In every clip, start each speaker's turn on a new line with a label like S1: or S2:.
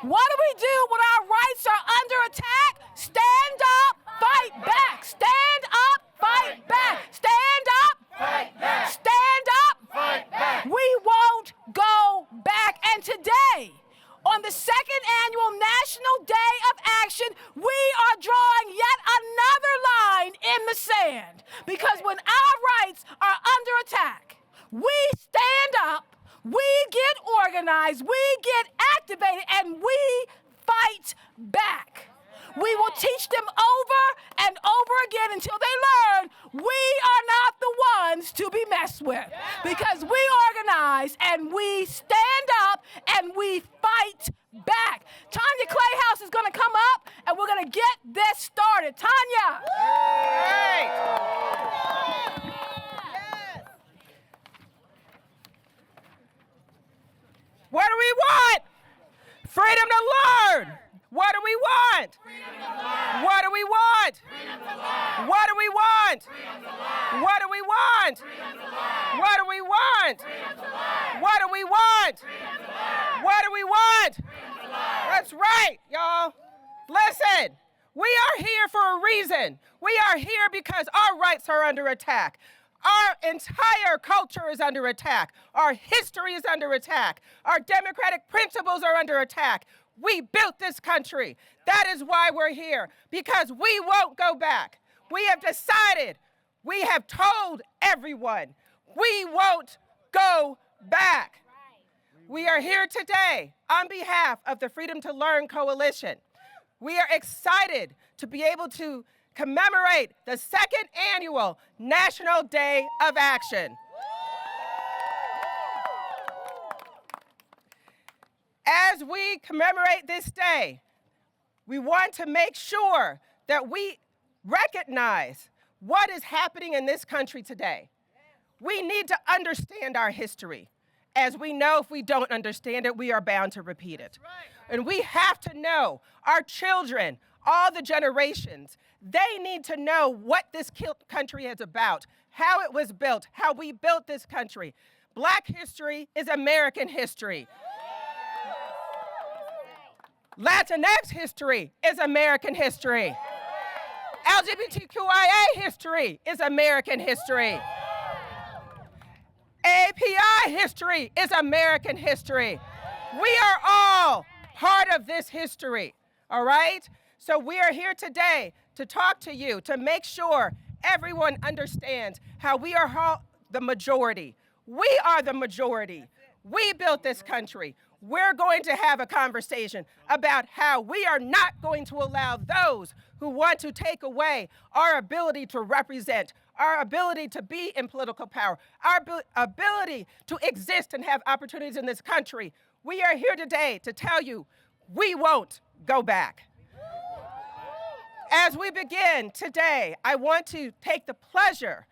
S1: What do we do when our rights are under attack? Stand up, fight back. Stand up, fight back. Stand up, fight back. Stand up, fight back. We won't go back. And today, on the second annual National Day of Action, we are drawing yet another line in the sand. Because when our rights are under attack, we stand up, we get organized, we get activated, and we fight back. We will teach them over and over again until they learn we are not the ones to be messed with. Because we organize and we stand up and we fight back. Tanya Clayhouse is going to come up and we're going to get this started. Tanya.
S2: Hey. What do we want? Freedom to learn. What do we want? What do we want? What do we want? What do we want? What do we want? What do we want? What do we want? That's right, y'all. Listen, we are here for a reason. We are here because our rights are under attack. Our entire culture is under attack. Our history is under attack. Our democratic principles are under attack. We built this country. That is why we're here, because we won't go back. We have decided, we have told everyone, we won't go back. We are here today on behalf of the Freedom to Learn Coalition. We are excited to be able to commemorate the second annual National Day of Action. As we commemorate this day, we want to make sure that we recognize what is happening in this country today. We need to understand our history. As we know, if we don't understand it, we are bound to repeat it. And we have to know, our children, all the generations, they need to know what this country is about, how it was built, how we built this country. Black history is American history. Latinx history is American history. LGBTQIA history is American history. API history is American history. We are all part of this history, all right? So we are here today to talk to you, to make sure everyone understands how we are the majority. We are the majority. We built this country. We're going to have a conversation about how we are not going to allow those who want to take away our ability to represent, our ability to be in political power, our ability to exist and have opportunities in this country. We are here today to tell you we won't go back. As we begin today, I want to take the pleasure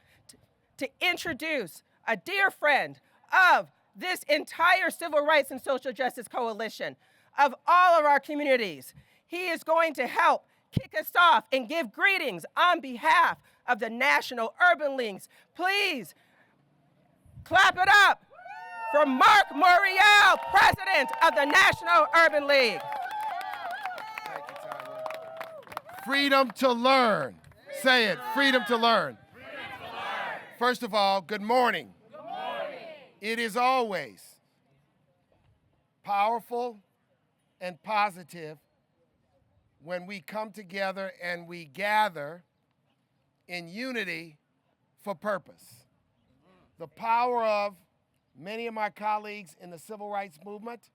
S2: to introduce a dear friend of this entire Civil Rights and Social Justice Coalition, of all of our communities. He is going to help kick us off and give greetings on behalf of the National Urban Leagues. Please clap it up for Mark Morial, President of the National Urban League.
S3: Thank you, Tanya. Freedom to learn. Say it, freedom to learn. First of all, good morning. It is always powerful and positive when we come together and we gather in unity for purpose. The power of many of my colleagues in the civil rights movement,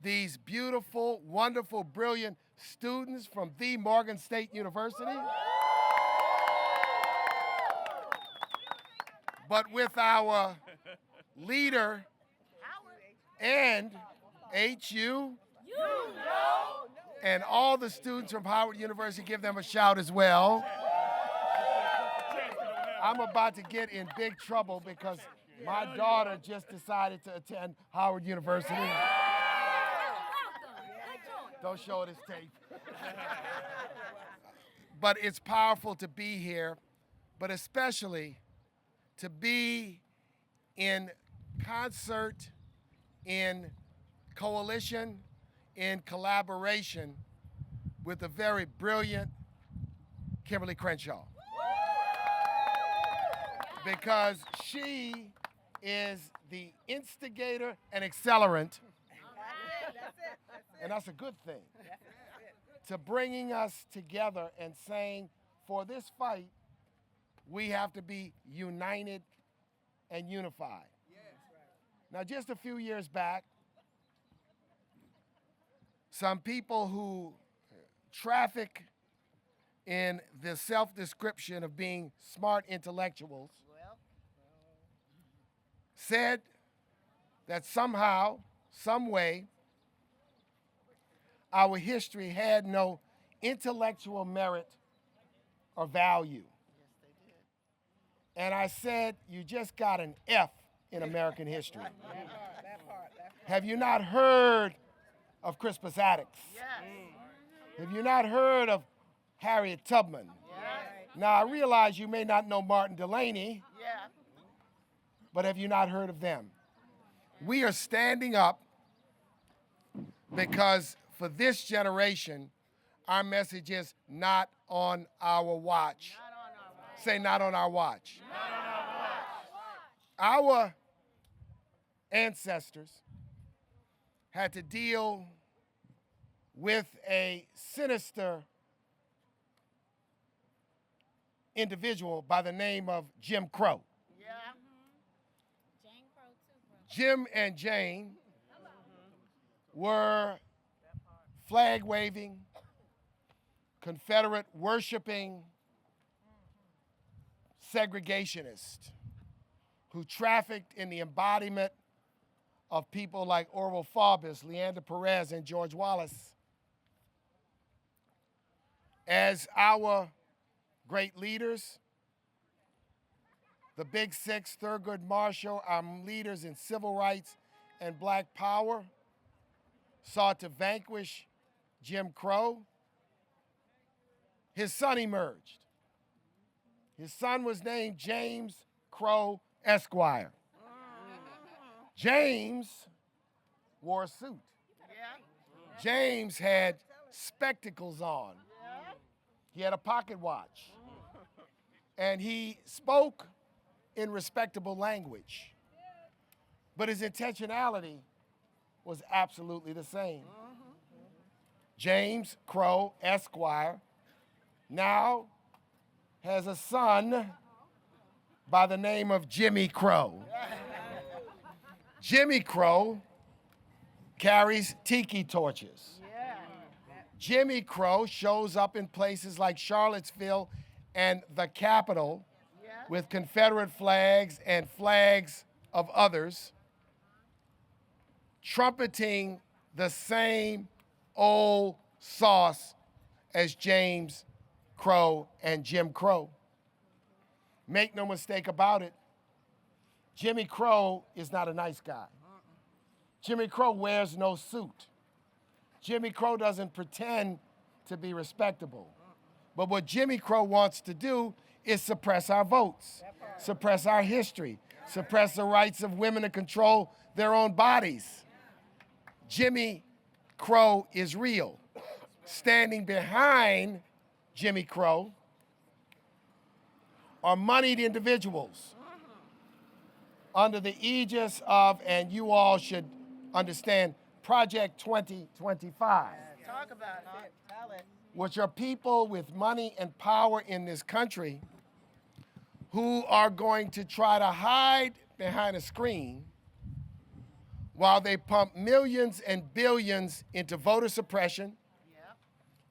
S3: these beautiful, wonderful, brilliant students from the Morgan State University, but with our leader and HU and all the students from Howard University, give them a shout as well. I'm about to get in big trouble because my daughter just decided to attend Howard University. Don't show this tape. But it's powerful to be here, but especially to be in concert, in coalition, in collaboration with the very brilliant Kimberly Crenshaw. Because she is the instigator and accelerant, and that's a good thing, to bringing us together and saying, for this fight, we have to be united and unified. Now, just a few years back, some people who traffic in the self-description of being smart intellectuals said that somehow, some way, our history had no intellectual merit or value. And I said, you just got an F in American history. Have you not heard of Crispus Attucks? Have you not heard of Harriet Tubman? Now, I realize you may not know Martin Delany, but have you not heard of them? We are standing up because for this generation, our message is not on our watch. Say, not on our watch. Our ancestors had to deal with a sinister individual by the name of Jim Crow. Jim and Jane were flag-waving, Confederate worshiping segregationists who trafficked in the embodiment of people like Orville Faubus, Leander Perez, and George Wallace. As our great leaders, the Big Six, Thurgood Marshall, our leaders in civil rights and black power, sought to vanquish Jim Crow, his son emerged. His son was named James Crow Esquire. James wore a suit. James had spectacles on. He had a pocket watch. And he spoke in respectable language. But his intentionality was absolutely the same. James Crow Esquire now has a son by the name of Jimmy Crow. Jimmy Crow carries tiki torches. Jimmy Crow shows up in places like Charlottesville and the Capitol with Confederate flags and flags of others, trumpeting the same old sauce as James Crow and Jim Crow. Make no mistake about it, Jimmy Crow is not a nice guy. Jimmy Crow wears no suit. Jimmy Crow doesn't pretend to be respectable. But what Jimmy Crow wants to do is suppress our votes, suppress our history, suppress the rights of women to control their own bodies. Jimmy Crow is real. Standing behind Jimmy Crow are moneyed individuals under the aegis of, and you all should understand, Project 2025.
S4: Talk about it. Tell it.
S3: Which are people with money and power in this country who are going to try to hide behind a screen while they pump millions and billions into voter suppression,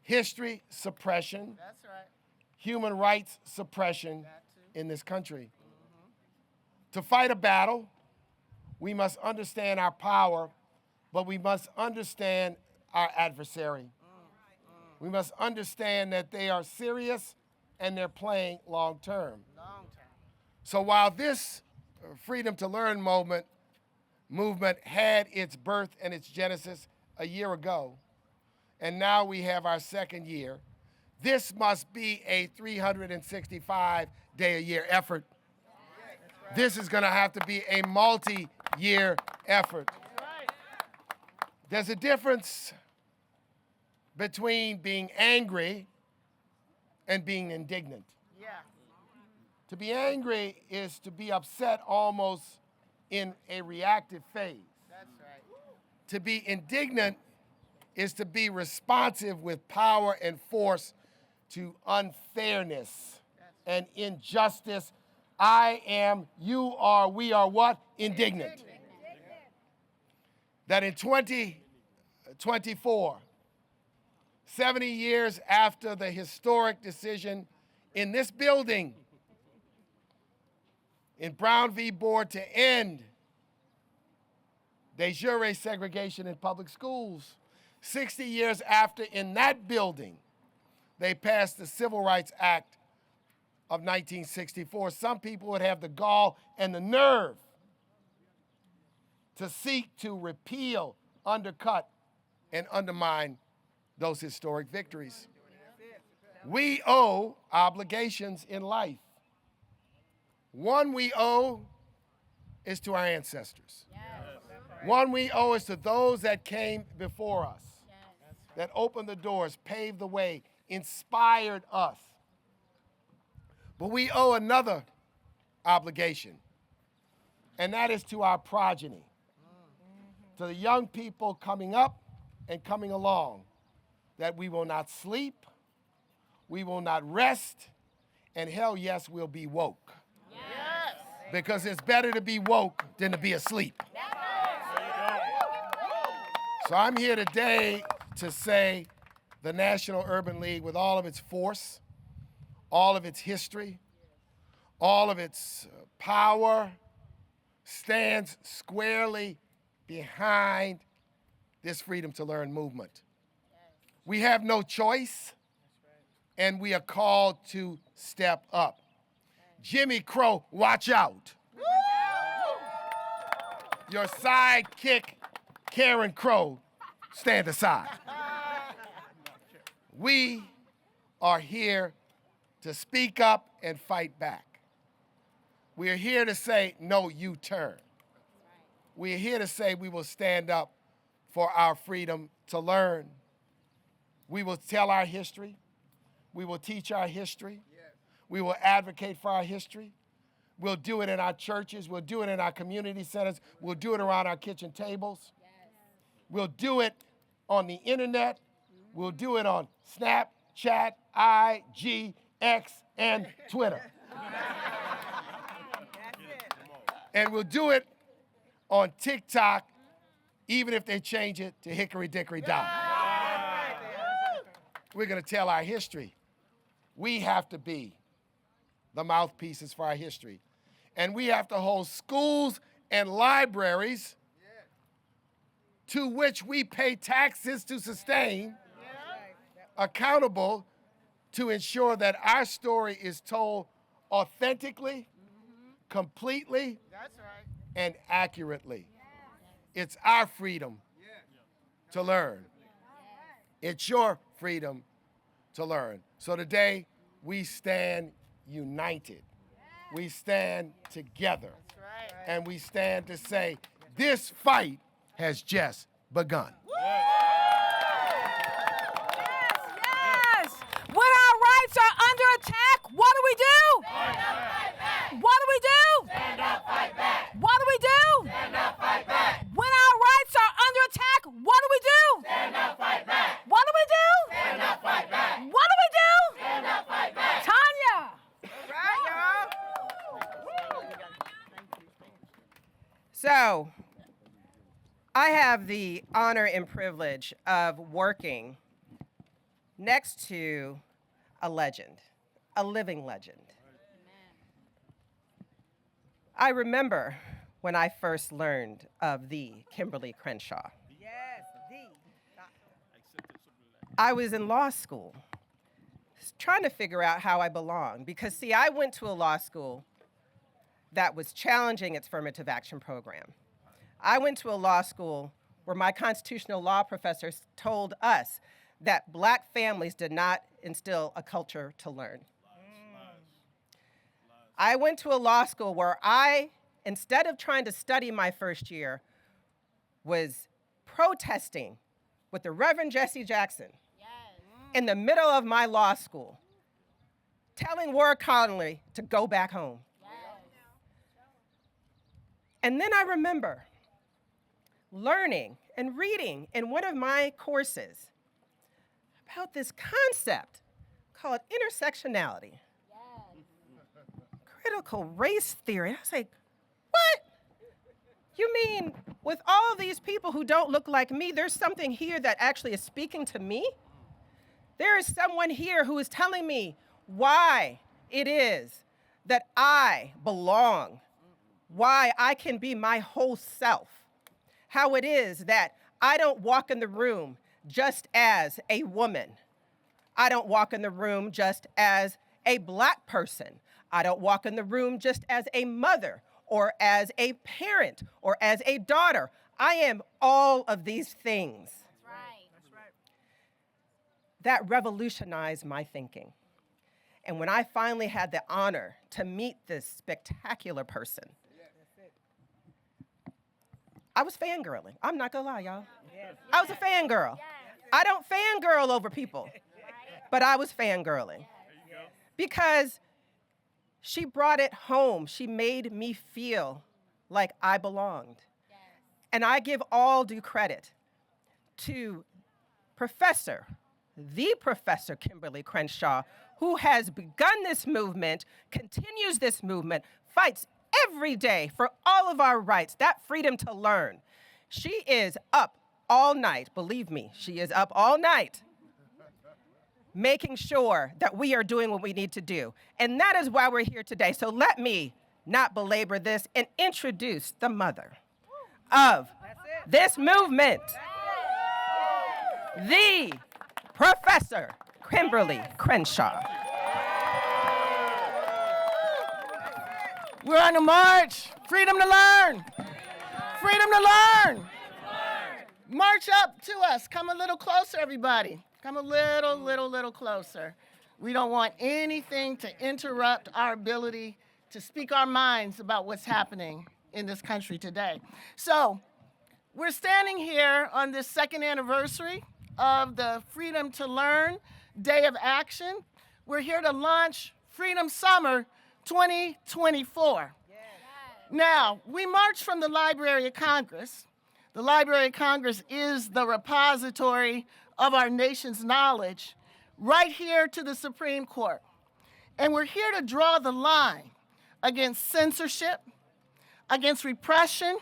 S3: history suppression,
S4: That's right.
S3: human rights suppression in this country. To fight a battle, we must understand our power, but we must understand our adversary. We must understand that they are serious and they're playing long term.
S4: Long term.
S3: So while this Freedom to Learn movement had its birth and its genesis a year ago, and now we have our second year, this must be a 365-day-a-year effort. This is going to have to be a multi-year effort. There's a difference between being angry and being indignant.
S4: Yeah.
S3: To be angry is to be upset almost in a reactive phase.
S4: That's right.
S3: To be indignant is to be responsive with power and force to unfairness and injustice. I am, you are, we are what? Indignant. That in 2024, 70 years after the historic decision in this building in Brown v. Board to end de jure segregation in public schools, 60 years after in that building they passed the Civil Rights Act of 1964, some people would have the gall and the nerve to seek to repeal, undercut, and undermine those historic victories. We owe obligations in life. One we owe is to our ancestors. One we owe is to those that came before us, that opened the doors, paved the way, inspired us. But we owe another obligation, and that is to our progeny, to the young people coming up and coming along, that we will not sleep, we will not rest, and hell yes, we'll be woke.
S4: Yes.
S3: Because it's better to be woke than to be asleep. So I'm here today to say the National Urban League, with all of its force, all of its history, all of its power, stands squarely behind this Freedom to Learn movement. We have no choice, and we are called to step up. Jimmy Crow, watch out. Your sidekick, Karen Crow, stand aside. We are here to speak up and fight back. We are here to say, no U-turn. We are here to say we will stand up for our freedom to learn. We will tell our history. We will teach our history. We will advocate for our history. We'll do it in our churches. We'll do it in our community centers. We'll do it around our kitchen tables. We'll do it on the internet. We'll do it on Snapchat, IG, X, and Twitter. And we'll do it on TikTok, even if they change it to Hickory Dickory Dock. We're going to tell our history. We have to be the mouthpieces for our history. And we have to hold schools and libraries to which we pay taxes to sustain accountable to ensure that our story is told authentically, completely,
S4: That's right.
S3: and accurately. It's our freedom to learn. It's your freedom to learn. So today, we stand united. We stand together.
S4: That's right.
S3: And we stand to say, this fight has just begun.
S1: Yes! When our rights are under attack, what do we do? Stand up, fight back. What do we do? Stand up, fight back. What do we do? Stand up, fight back. When our rights are under attack, what do we do? Stand up, fight back. What do we do? Stand up, fight back. What do we do? Stand up, fight back. Tanya!
S4: Right, y'all.
S2: So, I have the honor and privilege of working next to a legend, a living legend. I remember when I first learned of the Kimberly Crenshaw.
S4: Yes,
S2: I was in law school, trying to figure out how I belonged. Because, see, I went to a law school that was challenging its affirmative action program. I went to a law school where my constitutional law professors told us that black families did not instill a culture to learn. I went to a law school where I, instead of trying to study my first year, was protesting with the Reverend Jesse Jackson in the middle of my law school, telling Ward Conley to go back home. And then I remember learning and reading in one of my courses about this concept called intersectionality. Critical race theory. I was like, what? You mean with all these people who don't look like me, there's something here that actually is speaking to me? There is someone here who is telling me why it is that I belong, why I can be my whole self, how it is that I don't walk in the room just as a woman. I don't walk in the room just as a Black person. I don't walk in the room just as a mother or as a parent or as a daughter. I am all of these things.
S5: That's right. That's right.
S2: That revolutionized my thinking. And when I finally had the honor to meet this spectacular person, I was fangirling. I'm not gonna lie, y'all. I was a fangirl. I don't fangirl over people, but I was fangirling. Because she brought it home. She made me feel like I belonged. And I give all due credit to the Professor Kimberly Crenshaw, who has begun this movement, continues this movement, fights every day for all of our rights, that freedom to learn. She is up all night, believe me, she is up all night, making sure that we are doing what we need to do. And that is why we're here today. So let me not belabor this and introduce the mother of this movement, the Professor Kimberly Crenshaw.
S6: We're on a march. Freedom to learn. Freedom to learn. March up to us. Come a little closer, everybody. Come a little closer. We don't want anything to interrupt our ability to speak our minds about what's happening in this country today. So we're standing here on this second anniversary of the Freedom to Learn Day of Action. We're here to launch Freedom Summer 2024. Now, we march from the Library of Congress. The Library of Congress is the repository of our nation's knowledge, right here to the Supreme Court. And we're here to draw the line against censorship, against repression,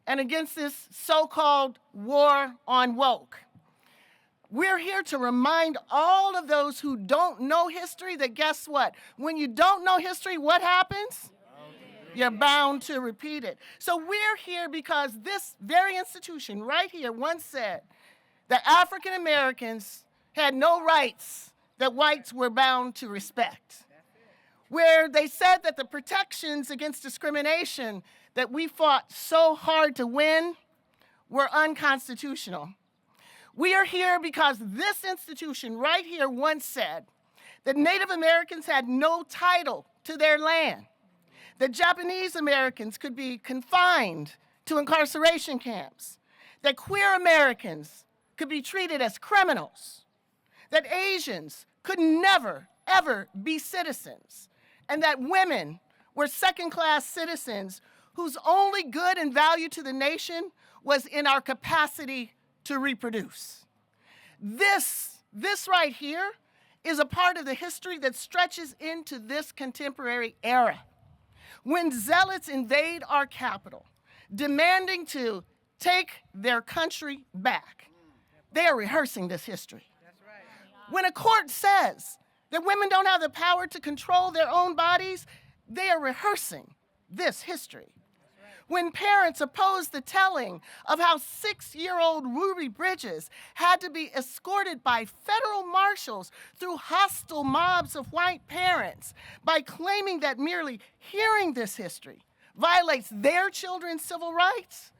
S6: and against this so-called war on woke. We're here to remind all of those who don't know history that guess what? When you don't know history, what happens? You're bound to repeat it. So we're here because this very institution right here once said that African Americans had no rights that whites were bound to respect. Where they said that the protections against discrimination that we fought so hard to win were unconstitutional. We are here because this institution right here once said that Native Americans had no title to their land, that Japanese Americans could be confined to incarceration camps, that queer Americans could be treated as criminals, that Asians could never, ever be citizens, and that women were second-class citizens whose only good and value to the nation was in our capacity to reproduce. This right here is a part of the history that stretches into this contemporary era. When zealots invade our capital, demanding to take their country back, they are rehearsing this history. When a court says that women don't have the power to control their own bodies, they are rehearsing this history. When parents oppose the telling of how 6-year-old Ruby Bridges had to be escorted by federal marshals through hostile mobs of white parents by claiming that merely hearing this history violates their children's civil rights,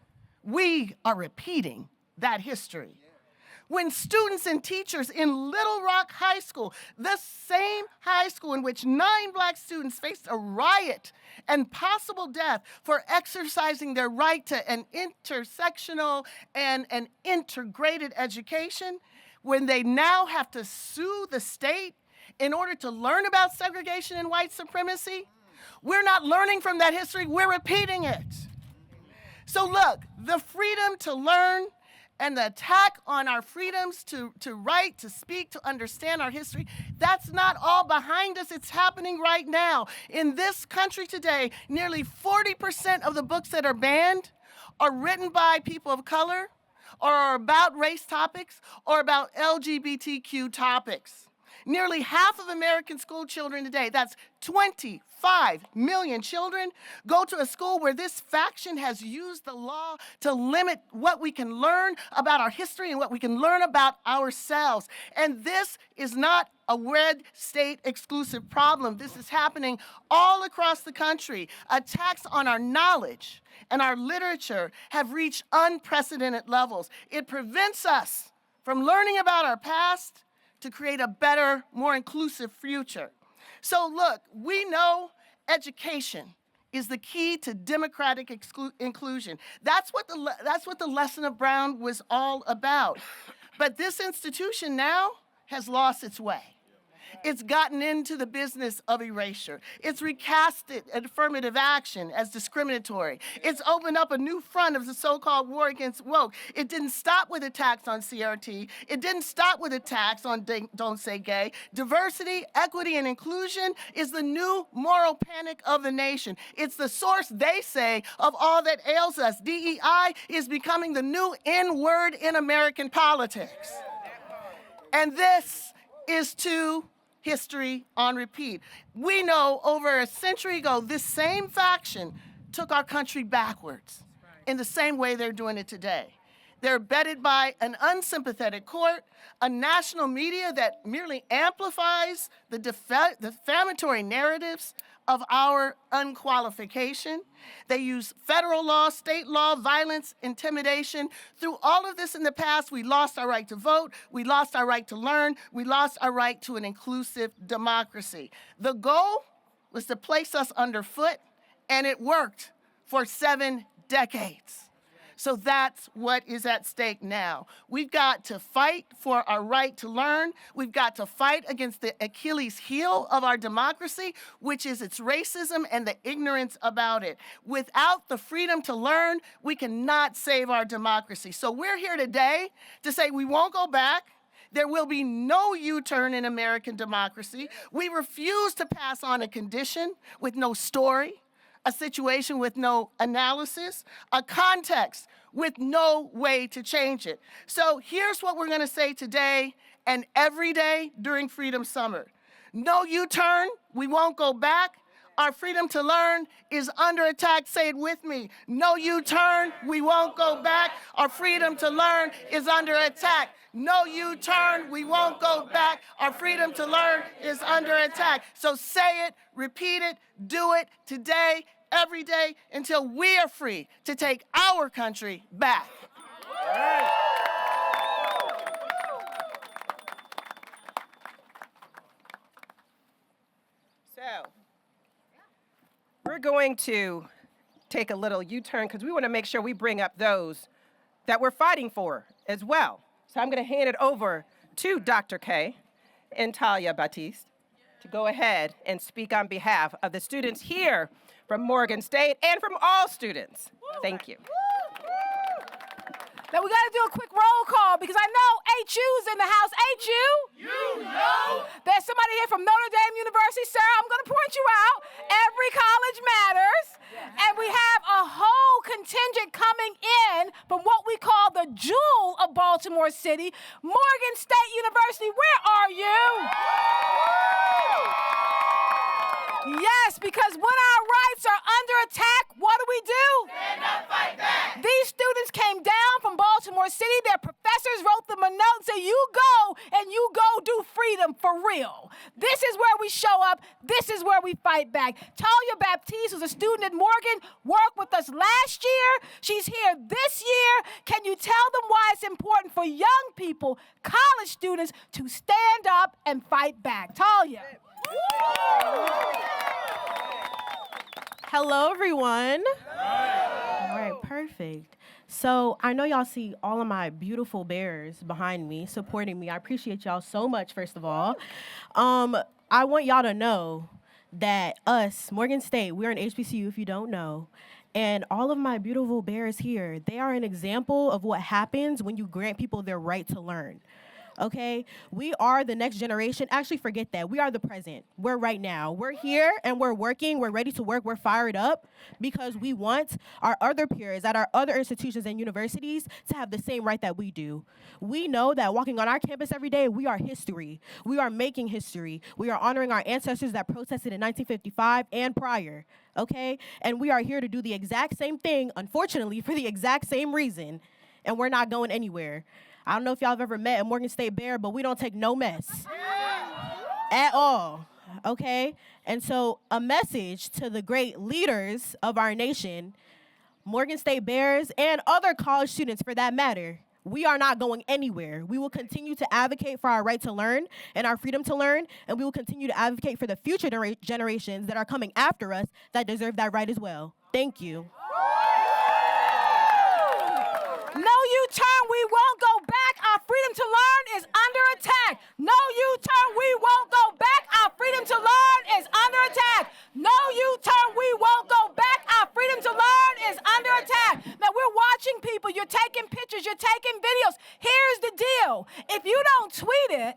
S6: we are repeating that history. When students and teachers in Little Rock High School, the same high school in which 9 Black students faced a riot and possible death for exercising their right to an intersectional and an integrated education, when they now have to sue the state in order to learn about segregation and white supremacy? We're not learning from that history, we're repeating it. So look, the freedom to learn and the attack on our freedoms to write, to speak, to understand our history, that's not all behind us. It's happening right now. In this country today, nearly 40% of the books that are banned are written by people of color, or are about race topics, or about LGBTQ topics. Nearly half of American school children today, that's 25 million children, go to a school where this faction has used the law to limit what we can learn about our history and what we can learn about ourselves. And this is not a red state exclusive problem. This is happening all across the country. Attacks on our knowledge and our literature have reached unprecedented levels. It prevents us from learning about our past to create a better, more inclusive future. So look, we know education is the key to democratic inclusion. That's what the lesson of Brown was all about. But this institution now has lost its way. It's gotten into the business of erasure. It's recasted affirmative action as discriminatory. It's opened up a new front of the so-called war against woke. It didn't stop with attacks on CRT. It didn't stop with attacks on Don't Say Gay. Diversity, equity, and inclusion is the new moral panic of the nation. It's the source, they say, of all that ails us. DEI is becoming the new N-word in American politics. And this is too history on repeat. We know over a century ago, this same faction took our country backwards in the same way they're doing it today. They're bedded by an unsympathetic court, a national media that merely amplifies the defamatory narratives of our unqualification. They use federal law, state law, violence, intimidation. Through all of this in the past, we lost our right to vote, we lost our right to learn, we lost our right to an inclusive democracy. The goal was to place us underfoot, and it worked for 7 decades. So that's what is at stake now. We've got to fight for our right to learn. We've got to fight against the Achilles heel of our democracy, which is its racism and the ignorance about it. Without the freedom to learn, we cannot save our democracy. So we're here today to say we won't go back. There will be no U-turn in American democracy. We refuse to pass on a condition with no story, a situation with no analysis, a context with no way to change it. So here's what we're gonna say today and every day during Freedom Summer. No U-turn, we won't go back. Our freedom to learn is under attack. Say it with me. No U-turn, we won't go back. Our freedom to learn is under attack. No U-turn, we won't go back. Our freedom to learn is under attack. So say it, repeat it, do it today, every day, until we are free to take our country back.
S2: So, we're going to take a little U-turn because we want to make sure we bring up those that we're fighting for as well. So I'm going to hand it over to Dr. K and Talia Batiste to go ahead and speak on behalf of the students here from Morgan State and from all students. Thank you.
S1: Now we got to do a quick roll call because I know HU's in the house. HU?
S3: You know.
S1: There's somebody here from Notre Dame University. Sir, I'm going to point you out. Every college matters. And we have a whole contingent coming in from what we call the jewel of Baltimore City, Morgan State University. Where are you? Yes, because when our rights are under attack, what do?
S3: Stand up, fight back.
S1: These students came down from Baltimore City. Their professors wrote them a note and said, you go and you go do freedom for real. This is where we show up. This is where we fight back. Talia Baptiste, who's a student at Morgan, worked with us last year. She's here this year. Can you tell them why it's important for young people, college students, to stand up and fight back? Talia.
S5: Hello, everyone. All right, perfect. So I know y'all see all of my beautiful bears behind me, supporting me. I appreciate y'all so much, first of all. I want y'all to know that us, Morgan State, we're an HBCU if you don't know. And all of my beautiful bears here, they are an example of what happens when you grant people their right to learn. Okay? We are the next generation. Actually, forget that. We are the present. We're right now. We're here and we're working. We're ready to work. We're fired up because we want our other peers at our other institutions and universities to have the same right that we do. We know that walking on our campus every day, we are history. We are making history. We are honoring our ancestors that protested in 1955 and prior. Okay? And we are here to do the exact same thing, unfortunately, for the exact same reason. And we're not going anywhere. I don't know if y'all have ever met a Morgan State Bear, but we don't take no mess at all, okay? And so a message to the great leaders of our nation, Morgan State Bears, and other college students for that matter, we are not going anywhere. We will continue to advocate for our right to learn and our freedom to learn, and we will continue to advocate for the future generations that are coming after us that deserve that right as well. Thank you.
S1: No U-turn, we won't go back. Our freedom to learn is under attack. No U-turn, we won't go back. Our freedom to learn is under attack. No U-turn, we won't go back. Our freedom to learn is under attack. Now, we're watching people. You're taking pictures. You're taking videos. Here's the deal. If you don't tweet it,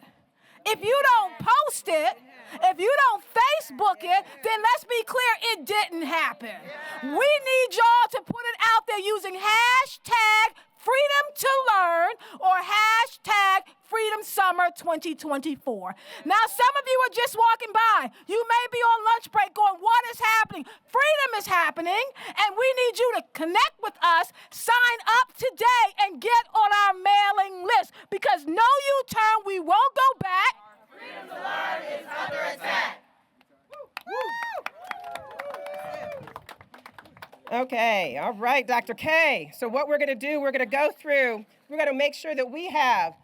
S1: if you don't post it, if you don't Facebook it, then let's be clear, it didn't happen. We need y'all to put it out there using hashtag freedom to learn or hashtag freedom summer 2024. Now, some of you are just walking by. You may be on lunch break going, what is happening? Freedom is happening, and we need you to connect with us, sign up today, and get on our mailing list because no U-turn, we won't go back. Freedom to learn is under attack.
S2: Okay, all right, Dr. K. So what we're going to do, we're going to go through, we're going to make sure that we have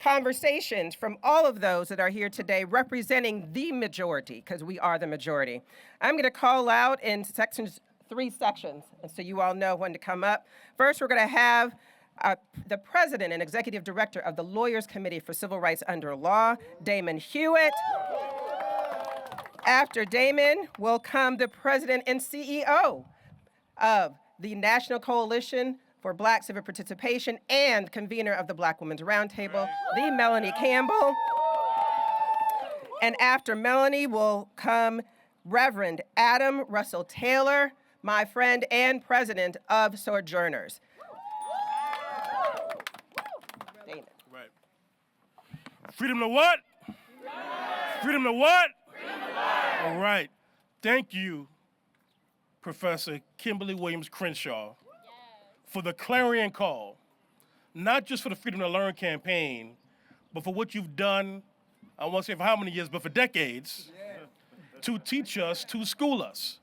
S2: conversations from all of those that are here today representing the majority, because we are the majority. I'm going to call out in three sections, and so you all know when to come up. First, we're going to have the president and executive director of the Lawyers Committee for Civil Rights Under Law, Damon Hewitt. After Damon will come the president and CEO of the National Coalition for Black Civic Participation and convener of the Black Women's Roundtable, the Melanie Campbell. And after Melanie will come Reverend Adam Russell Taylor, my friend and president of Sojourners. Dana.
S7: Right. Freedom to what? Freedom to what? Freedom to learn. All right. Thank you, Professor Kimberly Williams Crenshaw, for the clarion call, not just for the Freedom to Learn campaign, but for what you've done, I won't say for how many years, but for decades, to teach us, to school us.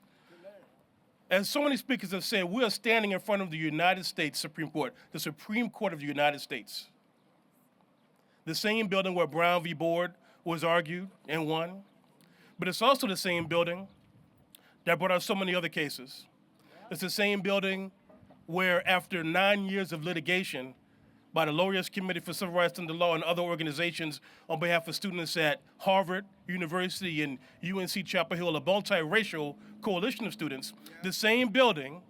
S7: As so many speakers have said, we are standing in front of the United States Supreme Court, the Supreme Court of the United States. The same building where Brown v. Board was argued and won, but it's also the same building that brought us so many other cases. It's the same building where after 9 years of litigation by the Lawyers Committee for Civil Rights Under Law and other organizations on behalf of students at Harvard University and UNC Chapel Hill, a multiracial coalition of students, the same building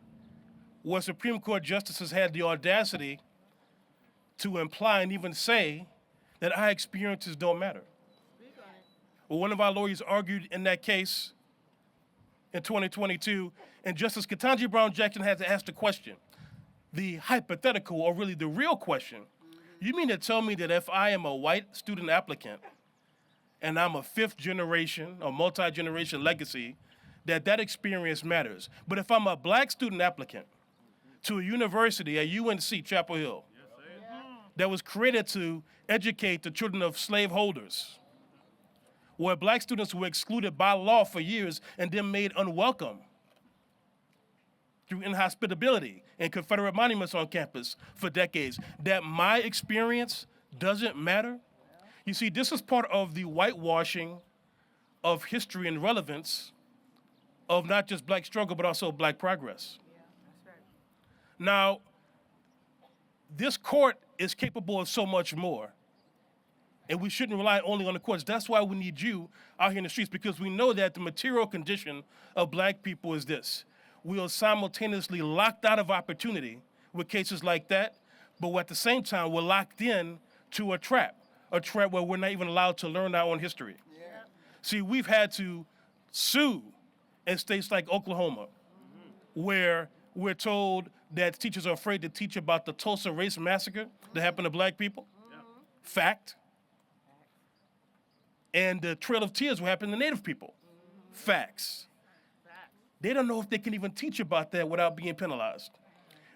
S7: where Supreme Court justices had the audacity to imply and even say that our experiences don't matter. Well, one of our lawyers argued in that case in 2022, and Justice Ketanji Brown Jackson had to ask the question, the hypothetical or really the real question. You mean to tell me that if I am a white student applicant and I'm a fifth generation or multi-generation legacy, that experience matters? But if I'm a black student applicant to a university at UNC Chapel Hill that was created to educate the children of slaveholders, where black students were excluded by law for years and then made unwelcome through inhospitability and Confederate monuments on campus for decades, that my experience doesn't matter? You see, this is part of the whitewashing of history and relevance of not just black struggle, but also black progress. Now, this court is capable of so much more. And we shouldn't rely only on the courts. That's why we need you out here in the streets, because we know that the material condition of black people is this. We are simultaneously locked out of opportunity with cases like that, but at the same time, we're locked in to a trap where we're not even allowed to learn our own history. Yeah. See, we've had to sue in states like Oklahoma, where we're told that teachers are afraid to teach about the Tulsa race massacre that happened to black people. Fact. And the Trail of Tears, what happened to Native people. Facts. They don't know if they can even teach about that without being penalized.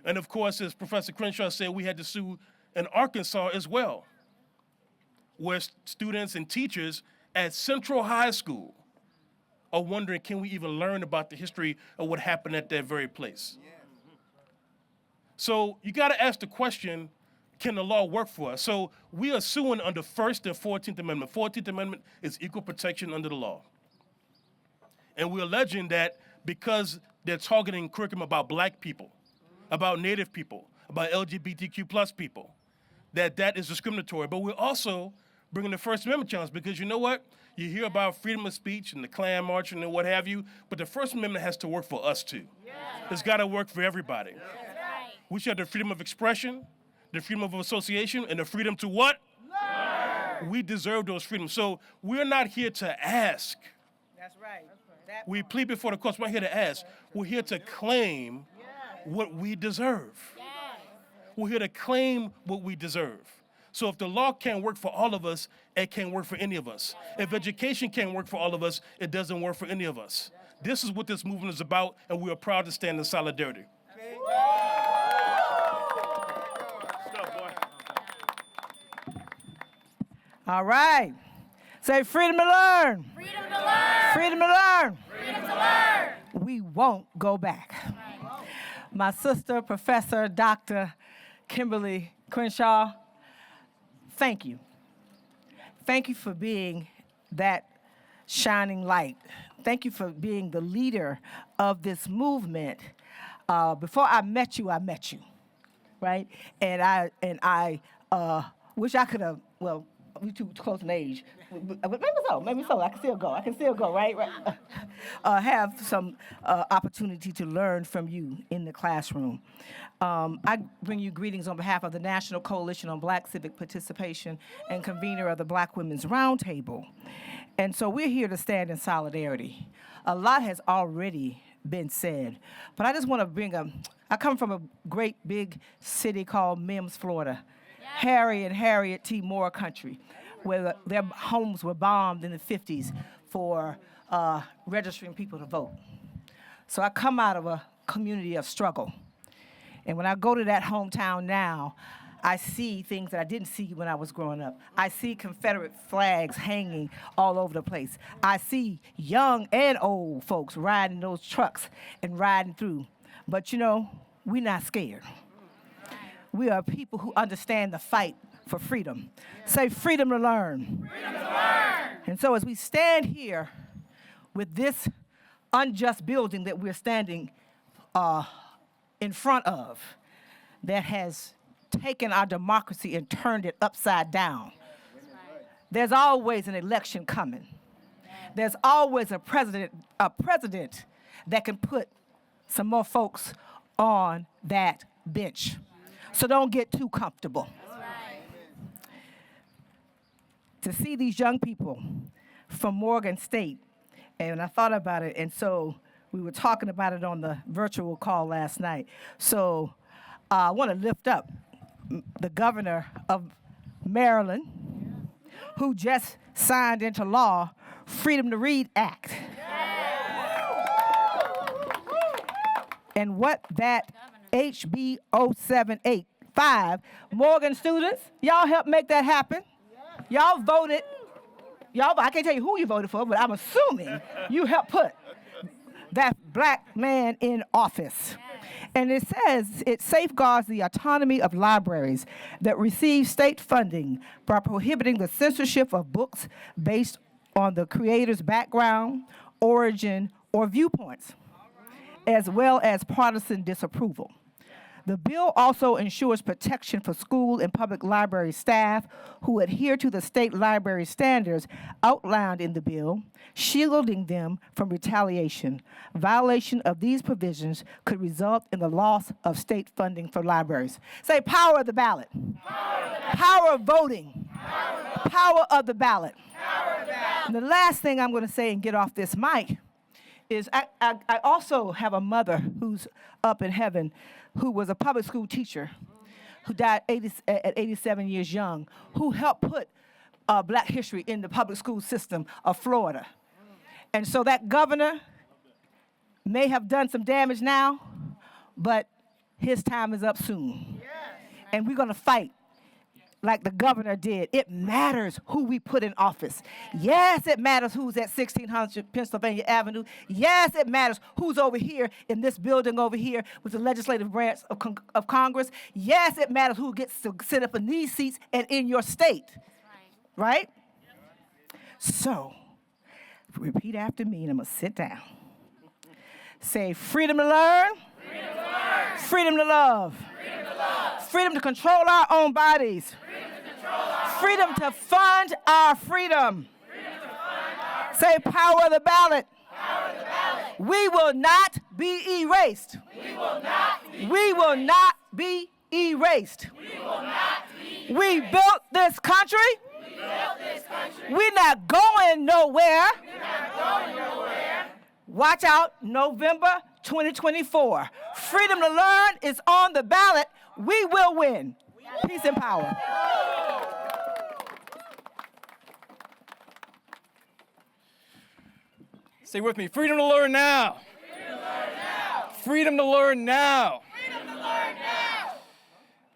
S7: And of course, as Professor Crenshaw said, we had to sue in Arkansas as well, where students and teachers at Central High School are wondering, can we even learn about the history of what happened at that very place? So you gotta ask the question, can the law work for us? So we are suing under First and 14th Amendment. 14th Amendment is equal protection under the law. And we're alleging that because they're targeting curriculum about black people, about Native people, about LGBTQ plus people, that is discriminatory. But we're also bringing the First Amendment challenge, because you know what? You hear about freedom of speech and the Klan marching and what have you, but the First Amendment has to work for us too. It's gotta work for everybody. We should have the freedom of expression, the freedom of association, and the freedom to what? Learn. We deserve those freedoms. So we're not here to ask.
S4: That's right.
S7: We plead before the courts. We're not here to ask. We're here to claim what we deserve. We're here to claim what we deserve. So if the law can't work for all of us, it can't work for any of us. If education can't work for all of us, it doesn't work for any of us. This is what this movement is about, and we are proud to stand in solidarity.
S4: All right. Say freedom to learn.
S1: Freedom to learn.
S4: Freedom to learn.
S1: Freedom to learn.
S4: We won't go back. My sister, Professor Dr. Kimberly Crenshaw, thank you. Thank you for being that shining light. Thank you for being the leader of this movement. Before I met you, right? And I wish I could have, well, we too close in age. Maybe so. I can still go, right? Have some opportunity to learn from you in the classroom. I bring you greetings on behalf of the National Coalition on Black Civic Participation and convener of the Black Women's Roundtable. And so we're here to stand in solidarity. A lot has already been said, but I just want to I come from a great big city called Mims, Florida. Harry and Harriet T. Moore country, where their homes were bombed in the 50s for registering people to vote. So I come out of a community of struggle. And when I go to that hometown now, I see things that I didn't see when I was growing up. I see Confederate flags hanging all over the place. I see young and old folks riding those trucks and riding through. But you know, we're not scared. We are people who understand the fight for freedom. Say freedom to learn.
S1: Freedom to learn.
S4: And so as we stand here with this unjust building that we're standing in front of, that has taken our democracy and turned it upside down. There's always an election coming. There's always a president that can put some more folks on that bench. So don't get too comfortable. To see these young people from Morgan State, and I thought about it, and so we were talking about it on the virtual call last night. So I want to lift up the governor of Maryland, who just signed into law Freedom to Read Act. And what that HB 0785, Morgan students, y'all helped make that happen. Y'all voted. I can't tell you who you voted for, but I'm assuming you helped put that black man in office. And it says it safeguards the autonomy of libraries that receive state funding by prohibiting the censorship of books based on the creator's background, origin, or viewpoints, as well as partisan disapproval. The bill also ensures protection for school and public library staff who adhere to the state library standards outlined in the bill, shielding them from retaliation. Violation of these provisions could result in the loss of state funding for libraries. Say power of the ballot. Power of voting. Power of the ballot. And the last thing I'm going to say and get off this mic is I also have a mother who's up in heaven who was a public school teacher who died at 87 years young, who helped put Black history in the public school system of Florida. And so that governor may have done some damage now, but his time is up soon. And we're going to fight like the governor did. It matters who we put in office. Yes, it matters who's at 1600 Pennsylvania Avenue. Yes, it matters who's over here in this building over here with the legislative branch of Congress. Yes, it matters who gets to sit up in these seats and in your state. Right? So, repeat after me, and I'm going to sit down. Say, freedom to learn. Freedom to learn. Freedom to love. Freedom to love. Freedom to control our own bodies. Freedom to fund our freedom. Say power of the ballot. We will not be erased. We will not be erased. We built this country. We're not going nowhere. Watch out, November 2024. Freedom to learn is on the ballot. We will win. Peace and power.
S8: Say with me, freedom to learn now. Freedom to learn now. Freedom to learn now.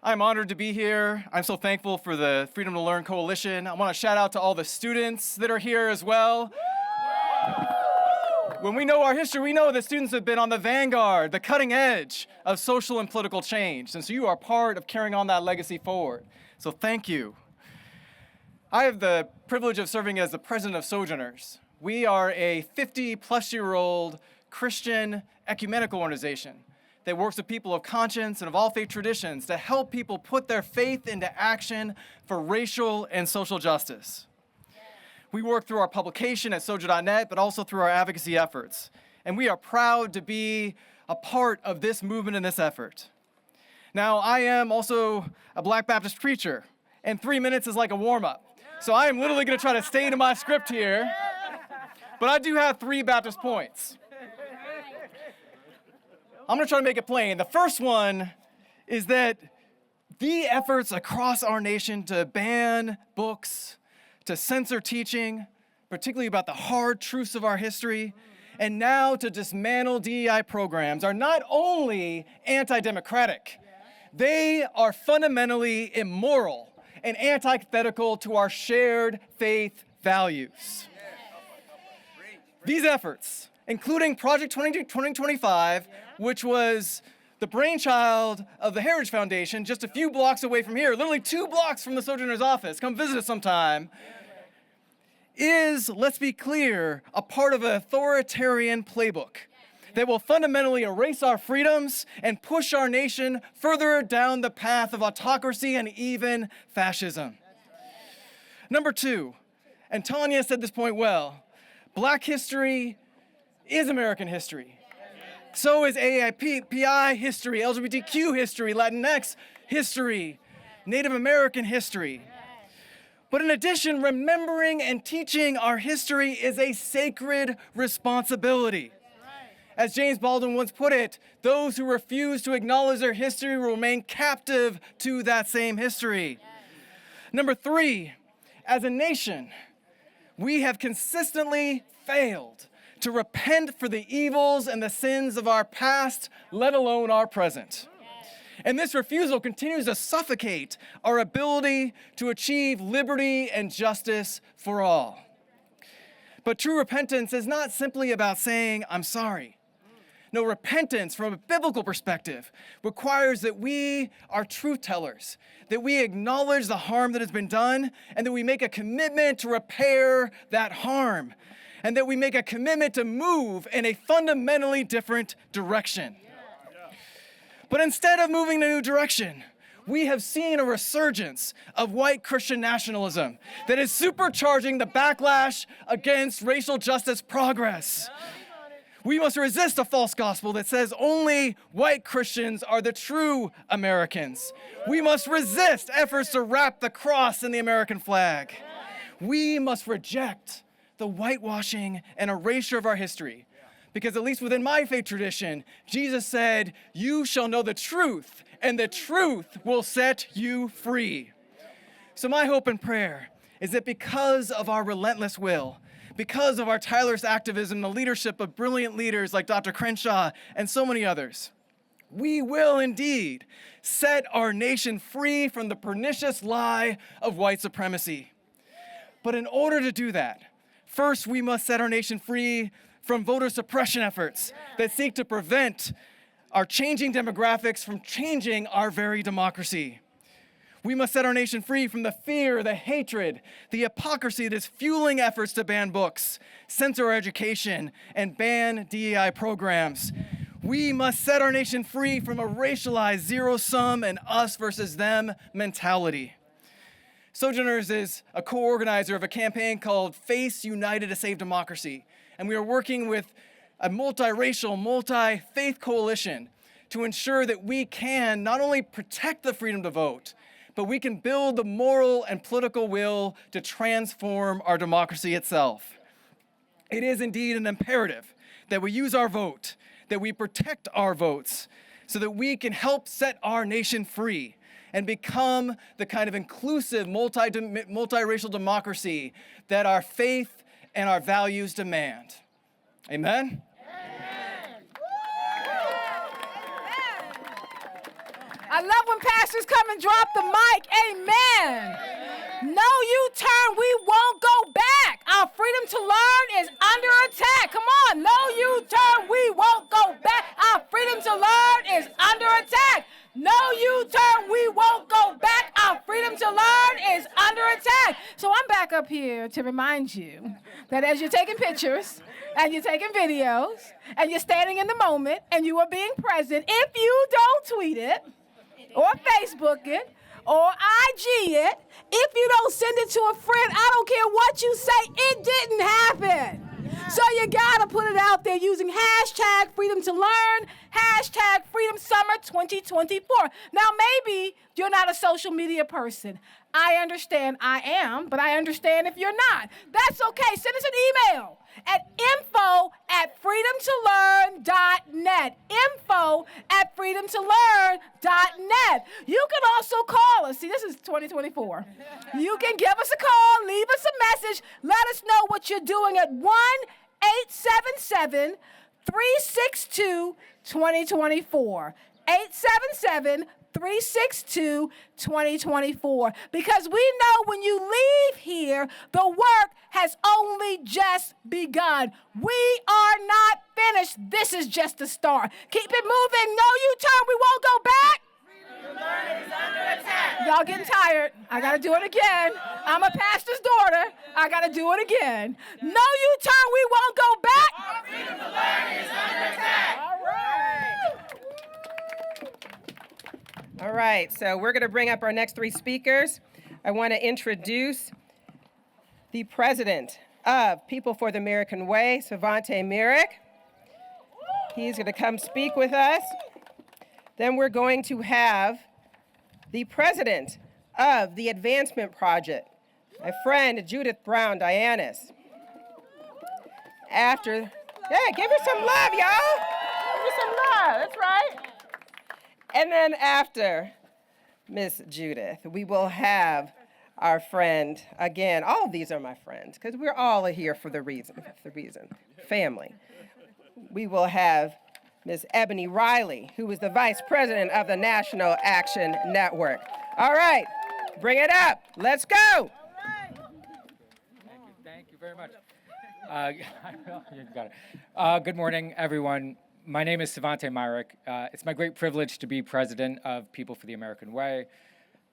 S8: I'm honored to be here. I'm so thankful for the Freedom to Learn Coalition. I want to shout out to all the students that are here as well. When we know our history, we know that students have been on the vanguard, the cutting edge of social and political change. And so you are part of carrying on that legacy forward. So thank you. I have the privilege of serving as the president of Sojourners. We are a 50-plus-year-old Christian ecumenical organization that works with people of conscience and of all faith traditions to help people put their faith into action for racial and social justice. We work through our publication at sojo.net, but also through our advocacy efforts. And we are proud to be a part of this movement and this effort. Now, I am also a Black Baptist preacher, and 3 minutes is like a warm-up. So I am literally going to try to stay into my script here. But I do have 3 Baptist points. I'm going to try to make it plain. The first one is that the efforts across our nation to ban books, to censor teaching, particularly about the hard truths of our history, and now to dismantle DEI programs are not only anti-democratic, they are fundamentally immoral and antithetical to our shared faith values. These efforts, including Project 2025, which was the brainchild of the Heritage Foundation just a few blocks away from here, literally 2 blocks from the Sojourner's office, come visit us sometime, is, let's be clear, a part of an authoritarian playbook that will fundamentally erase our freedoms and push our nation further down the path of autocracy and even fascism. Number 2, and Tanya said this point well, Black history is American history. So is AIPI history, LGBTQ history, Latinx history, Native American history. But in addition, remembering and teaching our history is a sacred responsibility. As James Baldwin once put it, those who refuse to acknowledge their history will remain captive to that same history. Number 3, as a nation, we have consistently failed to repent for the evils and the sins of our past, let alone our present. And this refusal continues to suffocate our ability to achieve liberty and justice for all. But true repentance is not simply about saying, I'm sorry. No, repentance from a biblical perspective requires that we are truth tellers, that we acknowledge the harm that has been done, and that we make a commitment to repair that harm, and that we make a commitment to move in a fundamentally different direction. But instead of moving in a new direction, we have seen a resurgence of white Christian nationalism that is supercharging the backlash against racial justice progress. We must resist a false gospel that says only white Christians are the true Americans. We must resist efforts to wrap the cross in the American flag. We must reject the whitewashing and erasure of our history. Because at least within my faith tradition, Jesus said, "You shall know the truth, and the truth will set you free." So my hope and prayer is that because of our relentless will, because of our tireless activism, the leadership of brilliant leaders like Dr. Crenshaw and so many others, we will indeed set our nation free from the pernicious lie of white supremacy. But in order to do that, first we must set our nation free from voter suppression efforts that seek to prevent our changing demographics from changing our very democracy. We must set our nation free from the fear, the hatred, the hypocrisy that's fueling efforts to ban books, censor our education, and ban DEI programs. We must set our nation free from a racialized zero-sum and us versus them mentality. Sojourners is a co-organizer of a campaign called Face United to Save Democracy, and we are working with a multiracial, multi-faith coalition to ensure that we can not only protect the freedom to vote, but we can build the moral and political will to transform our democracy itself. It is indeed an imperative that we use our vote, that we protect our votes, so that we can help set our nation free and become the kind of inclusive, multiracial democracy that our faith and our values demand. Amen?
S1: I love when pastors come and drop the mic. Amen. No U-turn, we won't go back. Our freedom to learn is under attack. Come on, no U-turn, we won't go back. Our freedom to learn is under attack. No U-turn, we won't go back. Our freedom to learn is under attack. So I'm back up here to remind you that as you're taking pictures and you're taking videos and you're standing in the moment and you are being present, if you don't tweet it or Facebook it or IG it, if you don't send it to a friend, I don't care what you say, it didn't happen. So you gotta put it out there using hashtag freedom to learn, hashtag freedom summer 2024. Now maybe you're not a social media person. I understand I am, but I understand if you're not. That's okay, send us an email at info@freedomtolearn.net. info@freedomtolearn.net. You can also call us. See, this is 2024. You can give us a call, leave us a message, let us know what you're doing at 1-877-362-2024. 877-362-2024. Because we know when you leave here, the work has only just begun. We are not finished. This is just the start. Keep it moving. No U-turn. We won't go back. Y'all getting tired. I got to do it again. I'm a pastor's daughter. I got to do it again. No U-turn. We won't go back. Our freedom to learn is under attack.
S2: All right. All right, so we're going to bring up our next three speakers. I want to introduce the president of People for the American Way, Svante Myrick. He's going to come speak with us. Then we're going to have the president of the Advancement Project, my friend Judith Brown Dianis. After, hey, give her some love, y'all. Give her some love, that's right. And then after Miss Judith, we will have our friend, again, all of these are my friends, because we're all here for the reason, family. We will have Ms. Ebony Riley, who is the vice president of the National Action Network. All right, bring it up. Let's go.
S9: Thank you very much. You got it. Good morning, everyone. My name is Svante Myrick. It's my great privilege to be president of People for the American Way,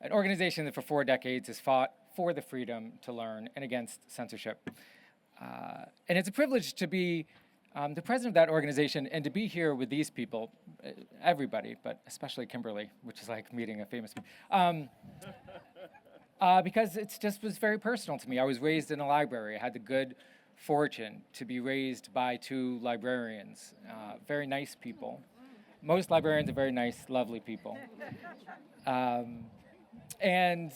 S9: an organization that for 4 decades has fought for the freedom to learn and against censorship. And it's a privilege to be the president of that organization, and to be here with these people, everybody, but especially Kimberly, which is like meeting a famous, because it just was very personal to me. I was raised in a library. I had the good fortune to be raised by two librarians, very nice people. Most librarians are very nice, lovely people. And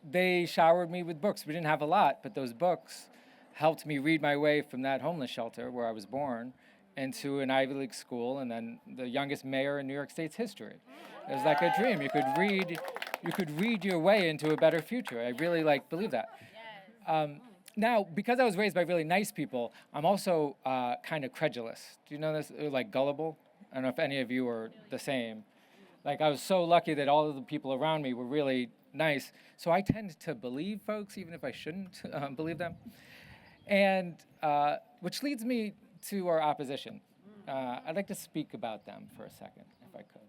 S9: they showered me with books. We didn't have a lot, but those books helped me read my way from that homeless shelter where I was born into an Ivy League school and then the youngest mayor in New York State's history. It was like a dream. You could read your way into a better future. I really believe that. Now, because I was raised by really nice people, I'm also kind of credulous. Do you know this? Like gullible? I don't know if any of you are the same. Like, I was so lucky that all of the people around me were really nice. So I tend to believe folks, even if I shouldn't believe them. And which leads me to our opposition. I'd like to speak about them for a second, if I could.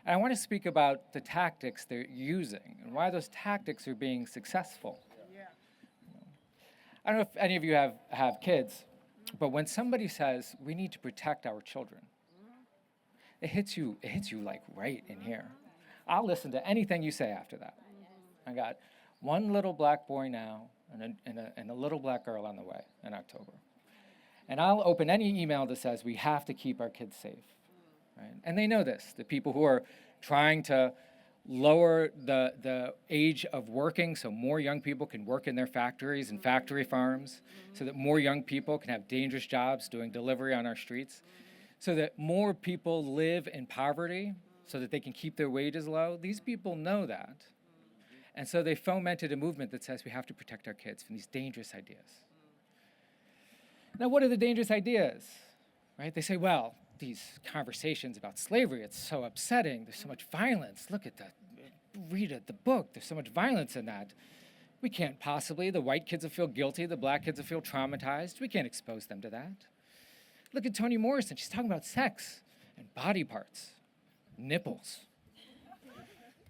S9: And I want to speak about the tactics they're using and why those tactics are being successful. I don't know if any of you have kids, but when somebody says, we need to protect our children, it hits you like right in here. I'll listen to anything you say after that. I got one little black boy now and a little black girl on the way in October. And I'll open any email that says we have to keep our kids safe. Right? And they know this, the people who are trying to lower the age of working so more young people can work in their factories and factory farms, so that more young people can have dangerous jobs doing delivery on our streets, so that more people live in poverty so that they can keep their wages low. These people know that. And so they fomented a movement that says we have to protect our kids from these dangerous ideas. Now, what are the dangerous ideas? Right? They say, well, these conversations about slavery, it's so upsetting. There's so much violence. Look at that. Read the book. There's so much violence in that. We can't possibly. The white kids will feel guilty. The black kids will feel traumatized. We can't expose them to that. Look at Toni Morrison. She's talking about sex and body parts, nipples.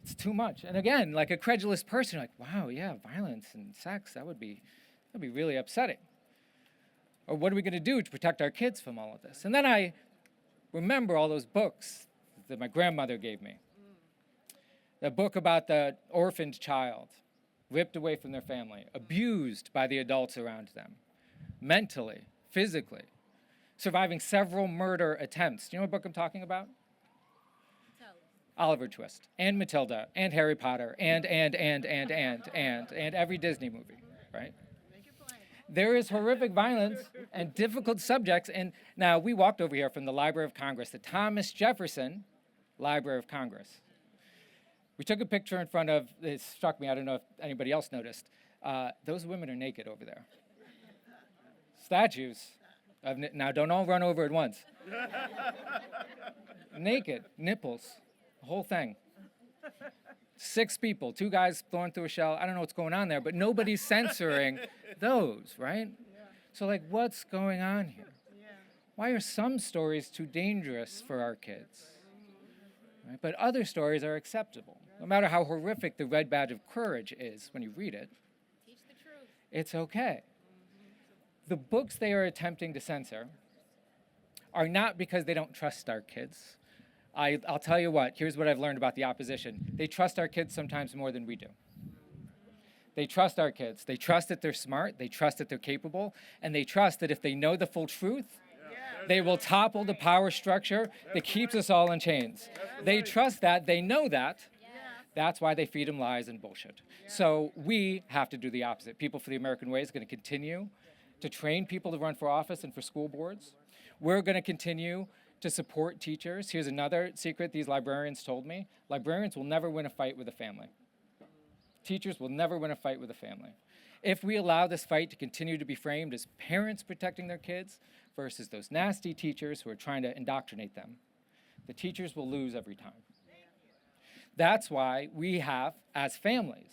S9: It's too much. And again, like a credulous person, like, wow, yeah, violence and sex, that'd be really upsetting. Or what are we going to do to protect our kids from all of this? And then I remember all those books that my grandmother gave me. The book about the orphaned child, ripped away from their family, abused by the adults around them, mentally, physically, surviving several murder attempts. Do you know what book I'm talking about? Oliver Twist, and Matilda, and Harry Potter, and every Disney movie, right? There is horrific violence and difficult subjects. And now we walked over here from the Library of Congress, the Thomas Jefferson Library of Congress. We took a picture in front of, it struck me, I don't know if anybody else noticed, those women are naked over there. Statues. Now don't all run over at once. Naked, nipples, the whole thing. 6 people, 2 guys thrown through a shell. I don't know what's going on there, but nobody's censoring those, right? Yeah. So like, what's going on here? Yeah. Why are some stories too dangerous for our kids? Right? But other stories are acceptable. No matter how horrific the Red Badge of Courage is when you read it, teach the truth. It's okay. The books they are attempting to censor are not because they don't trust our kids. I'll tell you what, here's what I've learned about the opposition. They trust our kids sometimes more than we do. They trust our kids. They trust that they're smart, they trust that they're capable, and they trust that if they know the full truth, they will topple the power structure that keeps us all in chains. They trust that, they know that. That's why they feed them lies and bullshit. So we have to do the opposite. People for the American Way is going to continue to train people to run for office and for school boards. We're going to continue to support teachers. Here's another secret these librarians told me. Librarians will never win a fight with a family. Teachers will never win a fight with a family. If we allow this fight to continue to be framed as parents protecting their kids versus those nasty teachers who are trying to indoctrinate them, the teachers will lose every time. That's why we have, as families,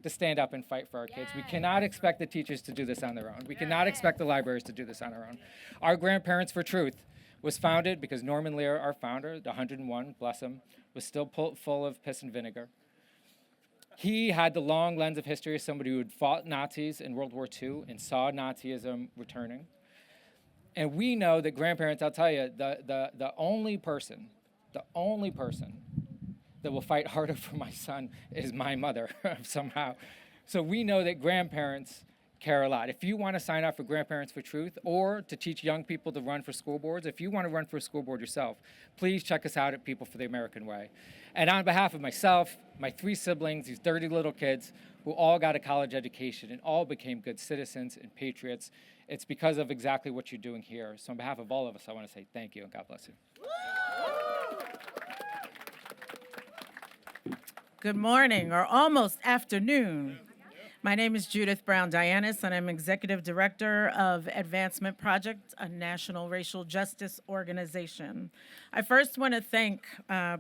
S9: to stand up and fight for our kids. We cannot expect the teachers to do this on their own. We cannot expect the libraries to do this on their own. Our Grandparents for Truth was founded because Norman Lear, our founder, the 101, bless him, was still full of piss and vinegar. He had the long lens of history as somebody who had fought Nazis in World War II and saw Nazism returning. And we know that grandparents, I'll tell you, the only person that will fight harder for my son is my mother somehow. So we know that grandparents care a lot. If you want to sign up for Grandparents for Truth or to teach young people to run for school boards, if you want to run for a school board yourself, please check us out at People for the American Way. And on behalf of myself, my 3 siblings, these dirty little kids who all got a college education and all became good citizens and patriots, it's because of exactly what you're doing here. So on behalf of all of us, I want to say thank you and God bless you.
S10: Good morning, or almost afternoon. My name is Judith Brown-Dianis, and I'm Executive Director of Advancement Project, a national racial justice organization. I first want to thank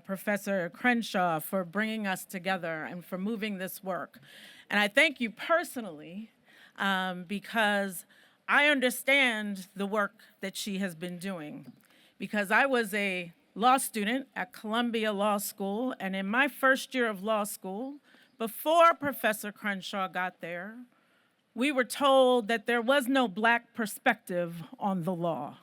S10: Professor Crenshaw for bringing us together and for moving this work. And I thank you personally because I understand the work that she has been doing. Because I was a law student at Columbia Law School, and in my first year of law school, before Professor Crenshaw got there, we were told that there was no Black perspective on the law.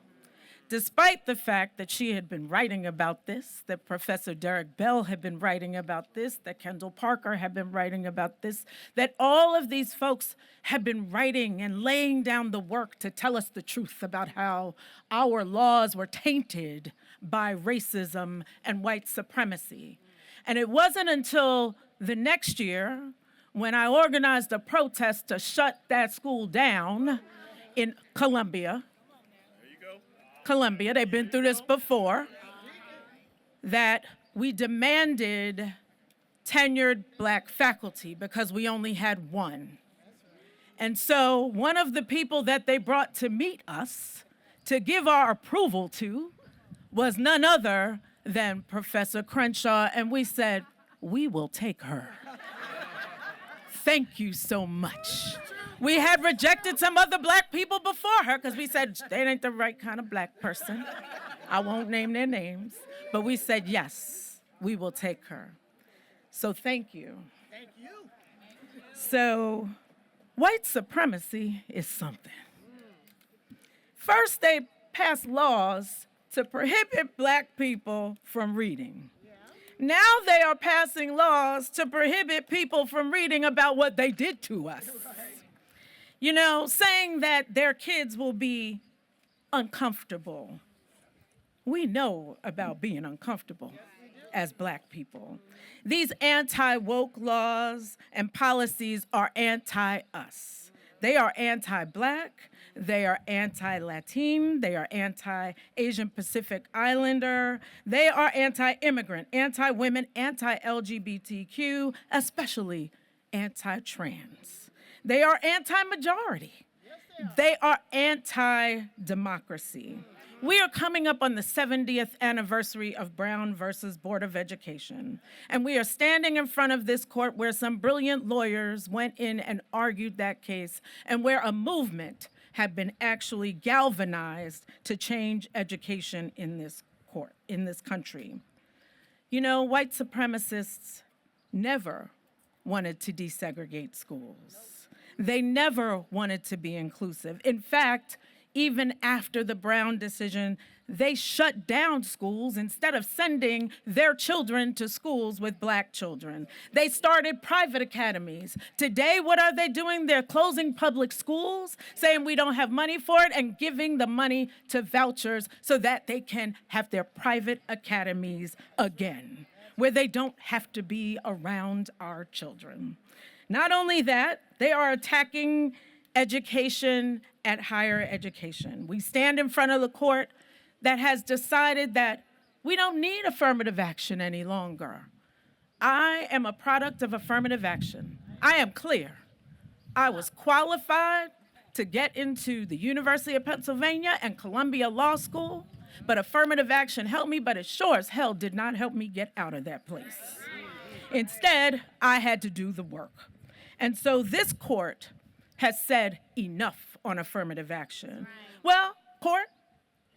S10: Despite the fact that she had been writing about this, that Professor Derek Bell had been writing about this, that Kendall Parker had been writing about this, that all of these folks had been writing and laying down the work to tell us the truth about how our laws were tainted by racism and white supremacy. And it wasn't until the next year when I organized a protest to shut that school down in Columbia. Columbia, they've been through this before, that we demanded tenured Black faculty because we only had one. And so one of the people that they brought to meet us to give our approval to was none other than Professor Crenshaw, and we said, we will take her. Thank you so much. We had rejected some other Black people before her because we said, they ain't the right kind of Black person. I won't name their names, but we said, yes, we will take her. So thank you. Thank you. So white supremacy is something. First, they passed laws to prohibit Black people from reading. Now they are passing laws to prohibit people from reading about what they did to us. You know, saying that their kids will be uncomfortable. We know about being uncomfortable as Black people. These anti-woke laws and policies are anti-us. They are anti-Black, they are anti-Latin, they are anti-Asian Pacific Islander, they are anti-immigrant, anti-women, anti-LGBTQ, especially anti-trans. They are anti-majority. They are anti-democracy. We are coming up on the 70th anniversary of Brown versus Board of Education, and we are standing in front of this court where some brilliant lawyers went in and argued that case, and where a movement had been actually galvanized to change education in this court, in this country. You know, white supremacists never wanted to desegregate schools. They never wanted to be inclusive. In fact, even after the Brown decision, they shut down schools instead of sending their children to schools with Black children. They started private academies. Today, what are they doing? They're closing public schools, saying we don't have money for it, and giving the money to vouchers so that they can have their private academies again, where they don't have to be around our children. Not only that, they are attacking education at higher education. We stand in front of the court that has decided that we don't need affirmative action any longer. I am a product of affirmative action. I am clear. I was qualified to get into the University of Pennsylvania and Columbia Law School, but affirmative action helped me, but it sure as hell did not help me get out of that place. Instead, I had to do the work. And so this court has said enough on affirmative action. Well, court,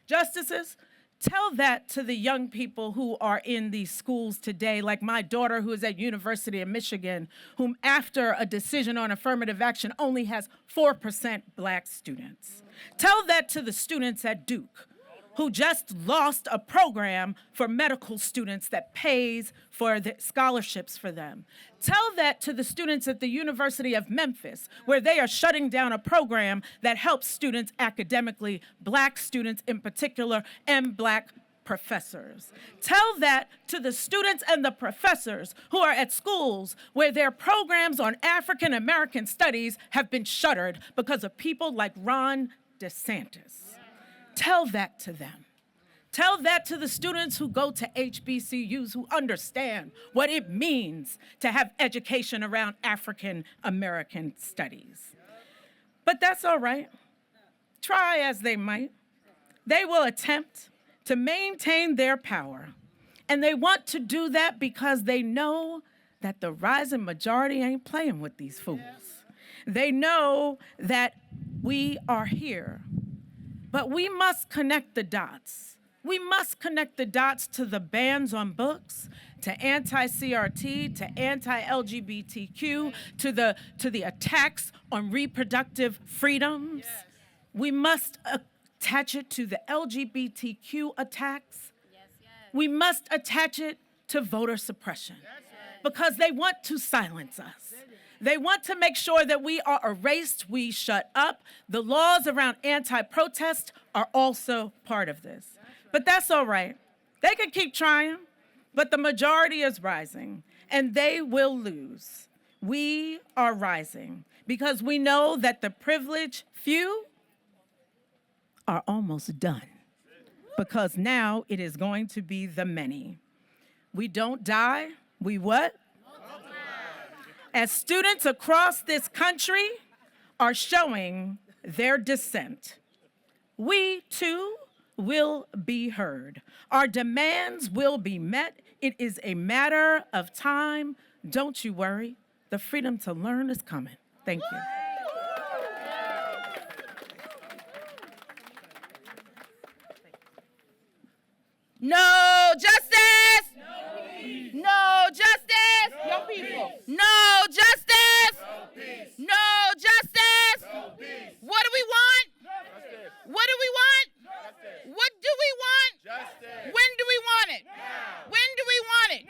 S10: justices, Tell that to the young people who are in these schools today, like my daughter who is at University of Michigan, whom after a decision on affirmative action only has 4% Black students. Tell that to the students at Duke, who just lost a program for medical students that pays for the scholarships for them. Tell that to the students at the University of Memphis, where they are shutting down a program that helps students academically, Black students in particular, and Black professors. Tell that to the students and the professors who are at schools where their programs on African American studies have been shuttered because of people like Ron DeSantis. Tell that to them. Tell that to the students who go to HBCUs who understand what it means to have education around African American studies. But that's all right. Try as they might. They will attempt to maintain their power. And they want to do that because they know that the rising majority ain't playing with these fools. They know that we are here. But we must connect the dots. We must connect the dots to the bans on books, to anti-CRT, to anti-LGBTQ, to the attacks on reproductive freedoms. We must attach it to the LGBTQ attacks. We must attach it to voter suppression because they want to silence us. They want to make sure that we are erased, we shut up. The laws around anti-protest are also part of this. But that's all right. They can keep trying, but the majority is rising, and they will lose. We are rising because we know that the privileged few are almost done, because now it is going to be the many. We don't die, we what? As students across this country are showing their dissent, we too will be heard. Our demands will be met. It is a matter of time. Don't you worry. The freedom to learn is coming. Thank you.
S1: No justice! No justice!
S6: No people.
S1: No justice! No justice! What do we want? What do we want? What do we want? When do we want it? When do we want it?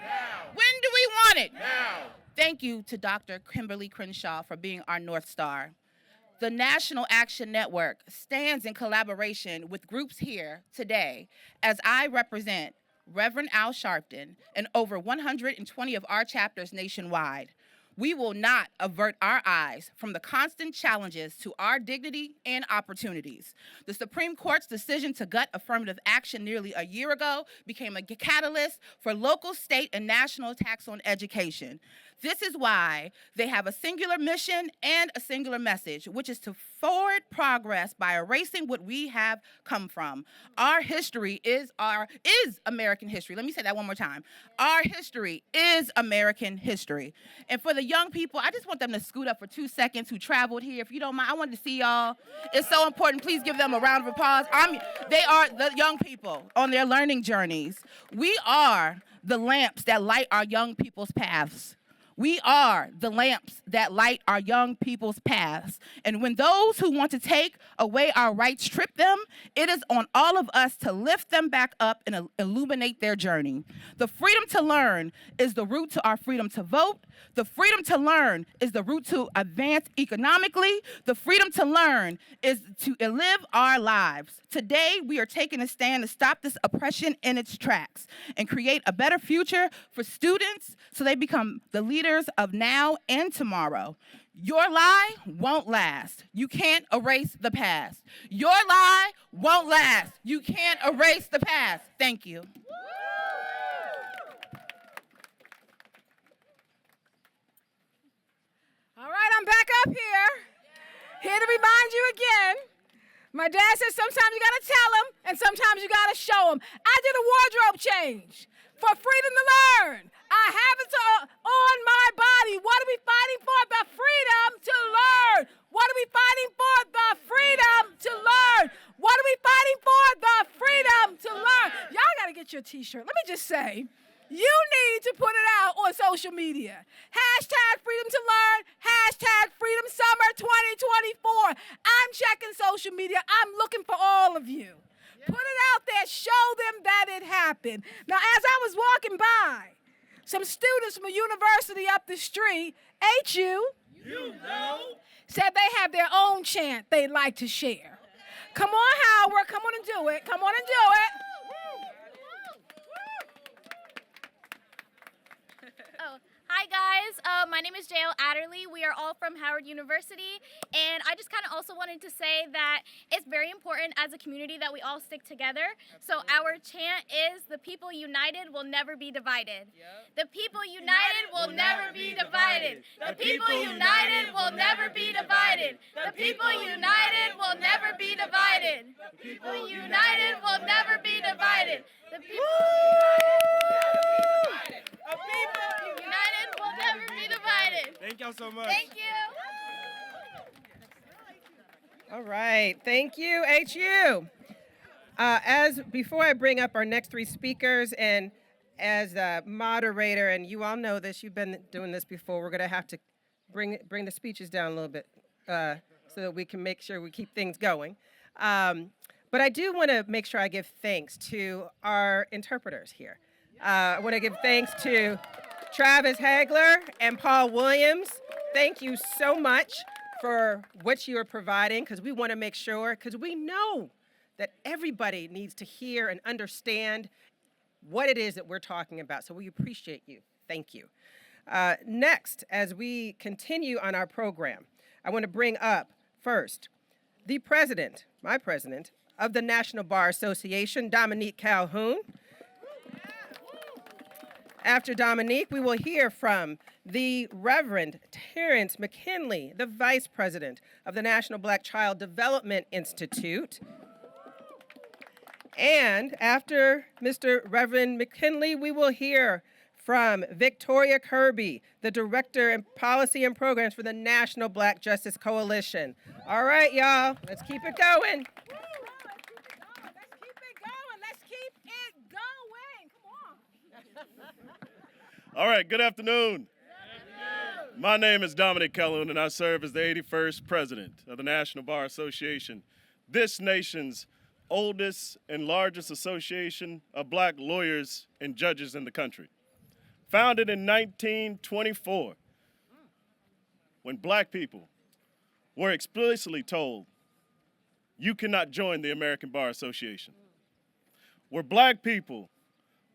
S1: When do we want it? Thank you to Dr. Kimberly Crenshaw for being our North Star. The National Action Network stands in collaboration with groups here today as I represent Reverend Al Sharpton and over 120 of our chapters nationwide. We will not avert our eyes from the constant challenges to our dignity and opportunities. The Supreme Court's decision to gut affirmative action nearly a year ago became a catalyst for local, state, and national attacks on education. This is why they have a singular mission and a singular message, which is to forward progress by erasing what we have come from. Our history is American history. Let me say that one more time. Our history is American history. And for the young people, I just want them to scoot up for 2 seconds who traveled here. If you don't mind, I wanted to see y'all. It's so important. Please give them a round of applause. They are the young people on their learning journeys. We are the lamps that light our young people's paths. We are the lamps that light our young people's paths. And when those who want to take away our rights trip them, it is on all of us to lift them back up and illuminate their journey. The freedom to learn is the route to our freedom to vote. The freedom to learn is the route to advance economically. The freedom to learn is to live our lives. Today, we are taking a stand to stop this oppression in its tracks and create a better future for students so they become the leaders of now and tomorrow. Your lie won't last. You can't erase the past. Your lie won't last. You can't erase the past. Thank you.
S11: All right, I'm back up here to remind you again. My dad said sometimes you gotta tell him and sometimes you gotta show him. I did a wardrobe change for freedom to learn. I have it on my body. What are we fighting for? The freedom to learn. What are we fighting for? The freedom to learn. What are we fighting for? The freedom to learn. get your t-shirt, let me just say, you need to put it out on social media. Hashtag Freedom to Learn, hashtag Freedom Summer 2024. I'm checking social media. I'm looking for all of you. Put it out there. Show them that it happened. Now, as I was walking by, some students from a university up the street, HU, said they have their own chant they'd like to share. Come on, Howard. Come on and do it. Come on and do it.
S12: Hi guys, my name is Jael Adderley. We are all from Howard University, and I just kind of also wanted to say that it's very important as a community that we all stick together. So our chant is, the people united will never be divided. The people united will never be divided. The people united will never be divided. The people united will never be divided. The people united will never be divided. The people united will never be divided.
S7: Thank y'all so much.
S12: Thank you.
S2: All right, thank you, HU. Before I bring up our next three speakers, and as a moderator, and you all know this, you've been doing this before, we're gonna have to bring the speeches down a little bit so that we can make sure we keep things going. But I do want to make sure I give thanks to our interpreters here. I want to give thanks to Travis Hagler and Paul Williams. Thank you so much for what you are providing, because we want to make sure, because we know that everybody needs to hear and understand what it is that we're talking about. So we appreciate you. Thank you. Next, as we continue on our program, I want to bring up first the president, my president, of the National Bar Association, Dominique Calhoun. After Dominique, we will hear from the Reverend Terrence McKinley, the Vice President of the National Black Child Development Institute. And after Mr. Reverend McKinley, we will hear from Victoria Kirby, the Director of Policy and Programs for the National Black Justice Coalition. All right, y'all, let's keep it going.
S7: All right, good afternoon. My name is Dominic Calhoun, and I serve as the 81st President of the National Bar Association, this nation's oldest and largest association of black lawyers and judges in the country. Founded in 1924, when black people were explicitly told, you cannot join the American Bar Association. Where black people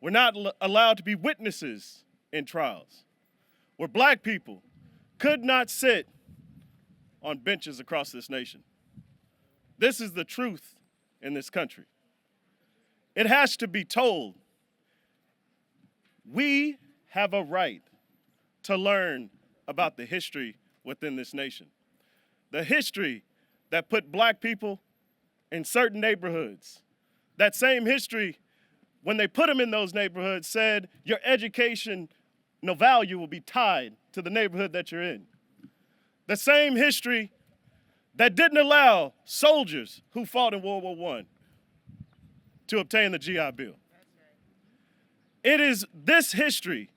S7: were not allowed to be witnesses in trials. Where black people could not sit on benches across this nation. This is the truth in this country. It has to be told. We have a right to learn about the history within this nation. The history that put black people in certain neighborhoods. That same history, when they put them in those neighborhoods, said your education, no value will be tied to the neighborhood that you're in. The same history that didn't allow soldiers who fought in World War I to obtain the GI Bill. It is this history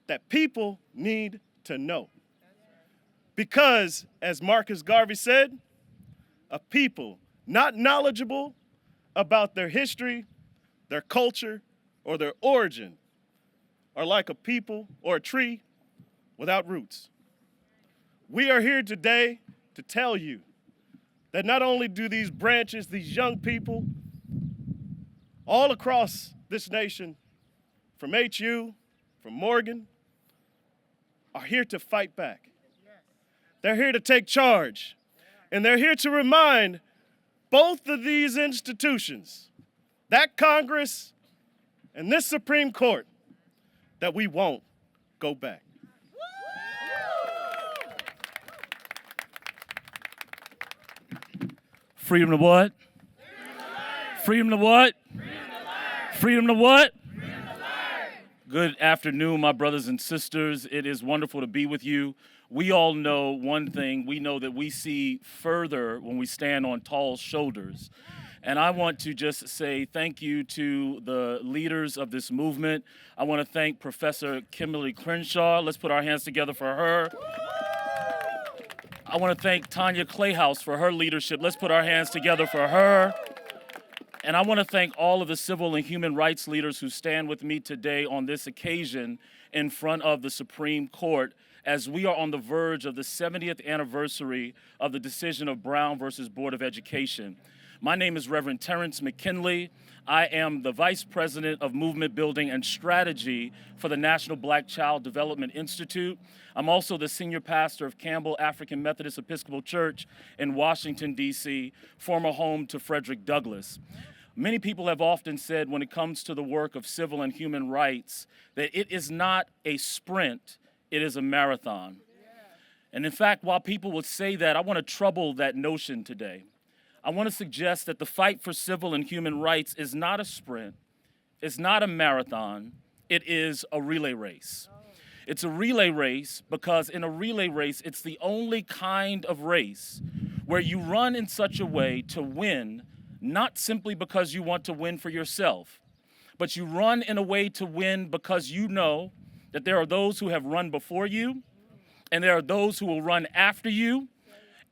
S7: that people need to know. Because, as Marcus Garvey said, a people not knowledgeable about their history, their culture, or their origin are like a people or a tree without roots. We are here today to tell you that not only do these branches, these young people, all across this nation, from HU, from Morgan, are here to fight back. They're here to take charge. And they're here to remind both of these institutions, that Congress and this Supreme Court, that we won't go back.
S13: Freedom to what? Freedom to what? Freedom to what? Good afternoon, my brothers and sisters. It is wonderful to be with you. We all know one thing. We know that we see further when we stand on tall shoulders. And I want to just say thank you to the leaders of this movement. I want to thank Professor Kimberly Crenshaw. Let's put our hands together for her. I want to thank Tanya Clayhouse for her leadership. Let's put our hands together for her. And I want to thank all of the civil and human rights leaders who stand with me today on this occasion in front of the Supreme Court as we are on the verge of the 70th anniversary of the decision of Brown versus Board of Education. My name is Reverend Terrence McKinley. I am the Vice President of Movement Building and Strategy for the National Black Child Development Institute. I'm also the Senior Pastor of Campbell African Methodist Episcopal Church in Washington, D.C., former home to Frederick Douglass. Many people have often said when it comes to the work of civil and human rights that it is not a sprint, it is a marathon. And in fact, while people would say that, I want to trouble that notion today. I want to suggest that the fight for civil and human rights is not a sprint, it's not a marathon, it is a relay race. It's a relay race because in a relay race, it's the only kind of race where you run in such a way to win, not simply because you want to win for yourself, but you run in a way to win because you know that there are those who have run before you, and there are those who will run after you,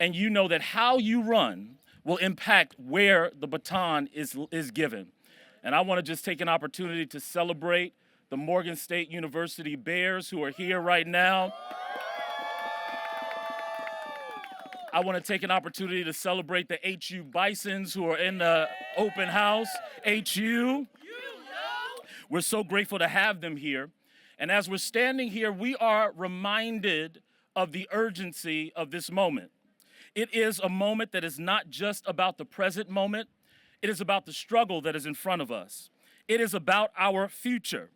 S13: and you know that how you run will impact where the baton is given. And I want to just take an opportunity to celebrate the Morgan State University Bears who are here right now. I want to take an opportunity to celebrate the HU Bisons who are in the open house. HU, we're so grateful to have them here. And as we're standing here, we are reminded of the urgency of this moment. It is a moment that is not just about the present moment. It is about the struggle that is in front of us. It is about our future.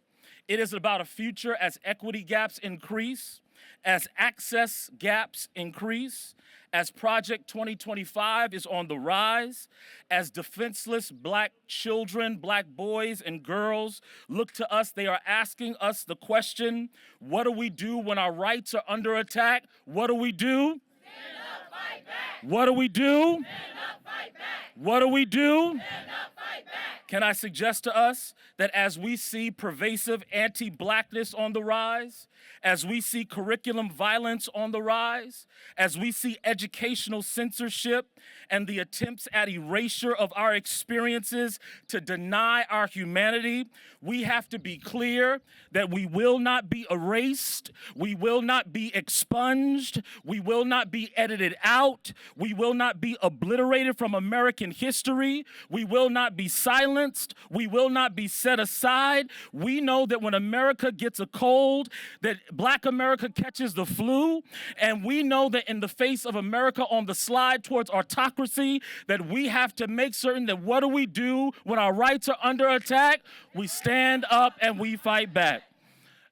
S13: It is about a future as equity gaps increase, as access gaps increase, as Project 2025 is on the rise, as defenseless Black children, Black boys and girls look to us, they are asking us the question, what do we do when our rights are under attack? What do we do? Stand up, fight back. What do we do? Stand up, fight back. What do we do? Stand up, fight back. Can I suggest to us that as we see pervasive anti-Blackness on the rise, as we see curriculum violence on the rise, as we see educational censorship and the attempts at erasure of our experiences to deny our humanity, we have to be clear that we will not be erased, we will not be expunged, we will not be edited out, we will not be obliterated from American history, we will not be silenced, we will not be set aside. We know that when America gets a cold, that Black America catches the flu, and we know that in the face of America on the slide towards autocracy, that we have to make certain that what do we do when our rights are under attack? We stand up and we fight back.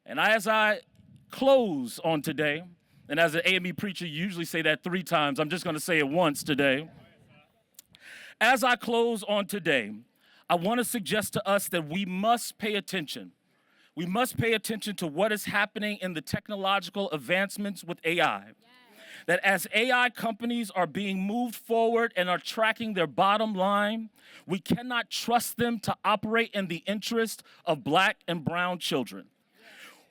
S13: And as I close on today, and as an AME preacher, you usually say that 3 times, I'm just going to say it once today. As I close on today, I want to suggest to us that we must pay attention. We must pay attention to what is happening in the technological advancements with AI. That as AI companies are being moved forward and are tracking their bottom line, we cannot trust them to operate in the interest of Black and brown children.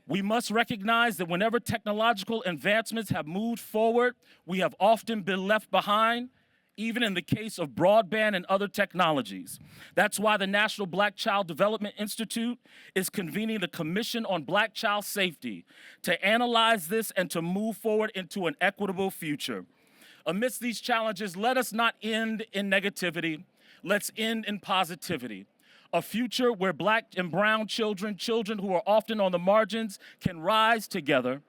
S13: We must recognize that whenever technological advancements have moved forward, we have often been left behind, even in the case of broadband and other technologies. That's why the National Black Child Development Institute is convening the Commission on Black Child Safety to analyze this and to move forward into an equitable future. Amidst these challenges, let us not end in negativity, let's end in positivity. A future where Black and brown children, children who are often on the margins, can rise together,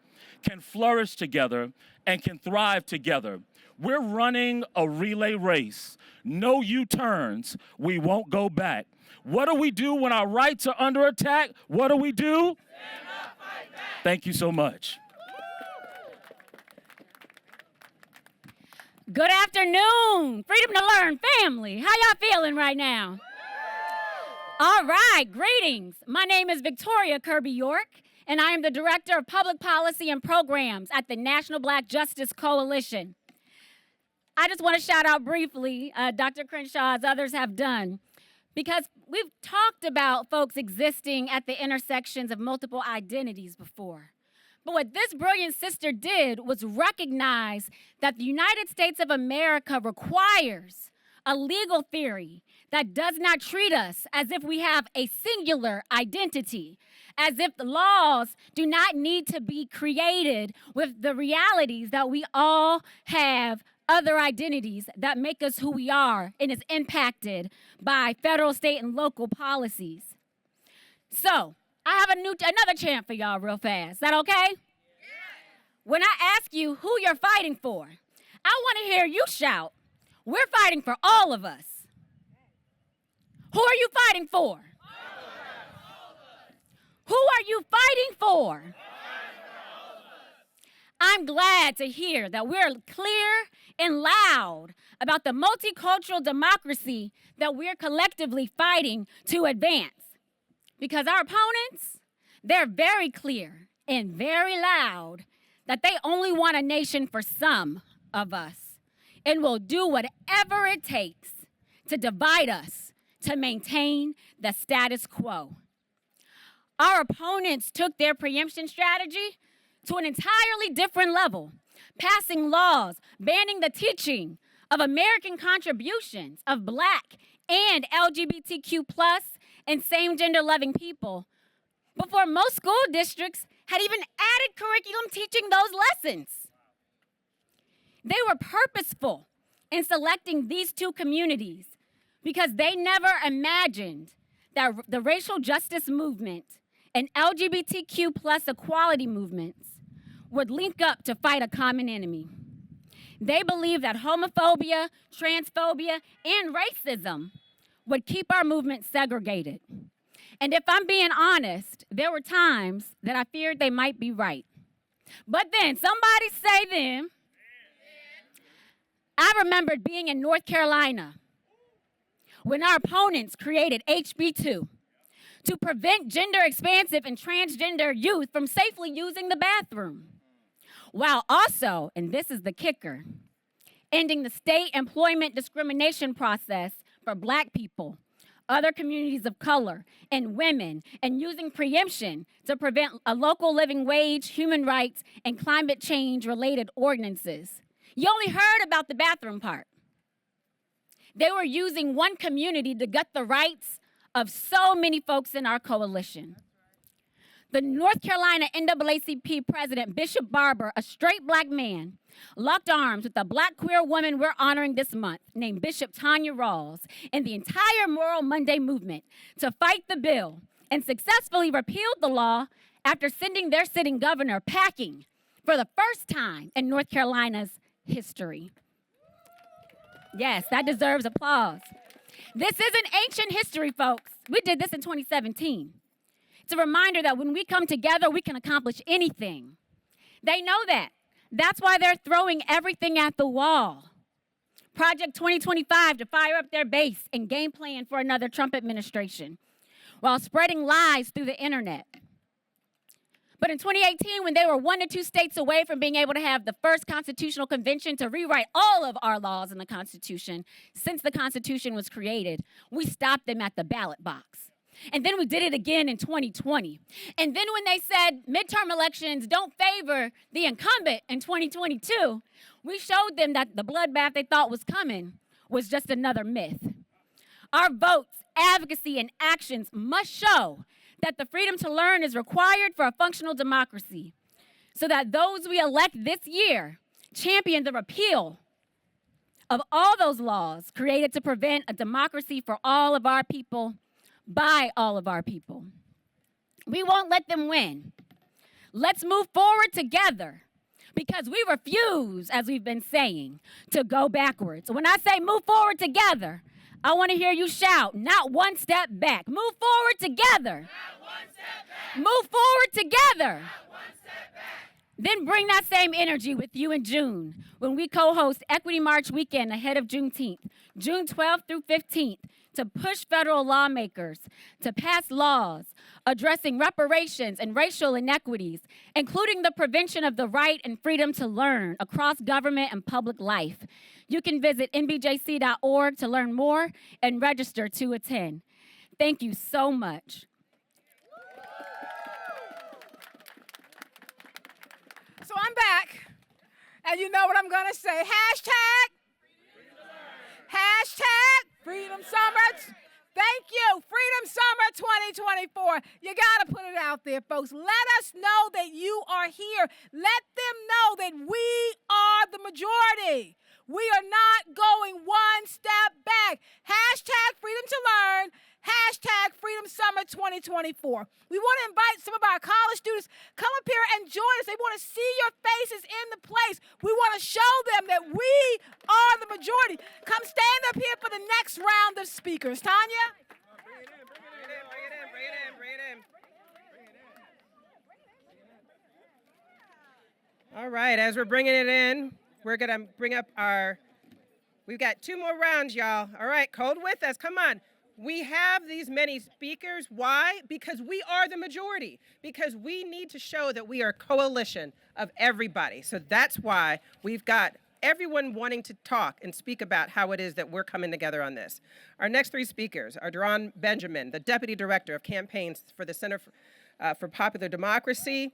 S13: can flourish together, and can thrive together. We're running a relay race. No U-turns. We won't go back. What do we do when our rights are under attack? What do we do? Stand up, fight back. Thank you so much.
S14: Good afternoon, Freedom to Learn family. How y'all feeling right now? All right, greetings. My name is Victoria Kirby York, and I am the Director of Public Policy and Programs at the National Black Justice Coalition. I I just want to shout out briefly Dr. Crenshaw, as others have done, because we've talked about folks existing at the intersections of multiple identities before. But what this brilliant sister did was recognize that the United States of America requires a legal theory that does not treat us as if we have a singular identity, as if the laws do not need to be created with the realities that we all have other identities that make us who we are and is impacted by federal, state, and local policies. So, I have another chant for y'all real fast. Is that okay? Yeah. When I ask you who you're fighting for, I want to hear you shout, we're fighting for all of us. Who are you fighting for? Who are you fighting for? I'm glad to hear that we're clear and loud about the multicultural democracy that we're collectively fighting to advance. Because our opponents, they're very clear and very loud that they only want a nation for some of us and will do whatever it takes to divide us to maintain the status quo. Our opponents took their preemption strategy to an entirely different level, passing laws banning the teaching of American contributions of Black and LGBTQ+ and same-gender loving people before most school districts had even added curriculum teaching those lessons. They were purposeful in selecting these two communities because they never imagined that the racial justice movement and LGBTQ+ equality movements would link up to fight a common enemy. They believed that homophobia, transphobia, and racism would keep our movement segregated. And if I'm being honest, there were times that I feared they might be right. But then, somebody say them. I remembered being in North Carolina when our opponents created HB2 to prevent gender-expansive and transgender youth from safely using the bathroom, while also, and this is the kicker, ending the state employment discrimination process for Black people, other communities of color, and women, and using preemption to prevent a local living wage, human rights, and climate change-related ordinances. You only heard about the bathroom part. They were using one community to gut the rights of so many folks in our coalition. The North Carolina NAACP president, Bishop Barber, a straight Black man, locked arms with a Black queer woman we're honoring this month named Bishop Tanya Rawls and the entire Moral Monday movement to fight the bill and successfully repealed the law after sending their sitting governor packing for the first time in North Carolina's history. Yes, that deserves applause. This isn't ancient history, folks. We did this in 2017. It's a reminder that when we come together, we can accomplish anything. They know that. That's why they're throwing everything at the wall. Project 2025 to fire up their base and game plan for another Trump administration while spreading lies through the internet. But in 2018, when they were 1 to 2 states away from being able to have the first constitutional convention to rewrite all of our laws in the Constitution since the Constitution was created, we stopped them at the ballot box. And then we did it again in 2020. And then when they said midterm elections don't favor the incumbent in 2022, we showed them that the bloodbath they thought was coming was just another myth. Our votes, advocacy, and actions must show that the freedom to learn is required for a functional democracy, so that those we elect this year champion the repeal of all those laws created to prevent a democracy for all of our people, by all of our people. We won't let them win. Let's move forward together, because we refuse, as we've been saying, to go backwards. When I say move forward together, I want to hear you shout, not one step back. Move forward together. Not one step back. Move forward together. Not one step back. Then bring that same energy with you in June when we co-host Equity March Weekend ahead of Juneteenth, June 12th through 15th, to push federal lawmakers to pass laws addressing reparations and racial inequities, including the prevention of the right and freedom to learn across government and public life, You can visit nbjc.org to learn more and register to attend. Thank you so much.
S11: So I'm back, and you know what I'm gonna say. Hashtag Freedom Summer. Thank you, Freedom Summer 2024. You gotta put it out there, folks. Let us know that you are here. Let them know that we are the majority. We are not going one step back. Hashtag Freedom to Learn. Hashtag Freedom Summer 2024. We want to invite some of our college students, come up here and join us. They want to see your faces in the place. We want to show them that we are the majority. Come stand up here for the next round of speakers. Tanya?
S2: All right, as we're bringing it in, we're going to bring up we've got 2 more rounds, y'all. All right, code with us. Come on. We have these many speakers. Why? Because we are the majority. Because we need to show that we are a coalition of everybody. So that's why we've got everyone wanting to talk and speak about how it is that we're coming together on this. Our next 3 speakers are Deron Benjamin, the Deputy Director of Campaigns for the Center for Popular Democracy.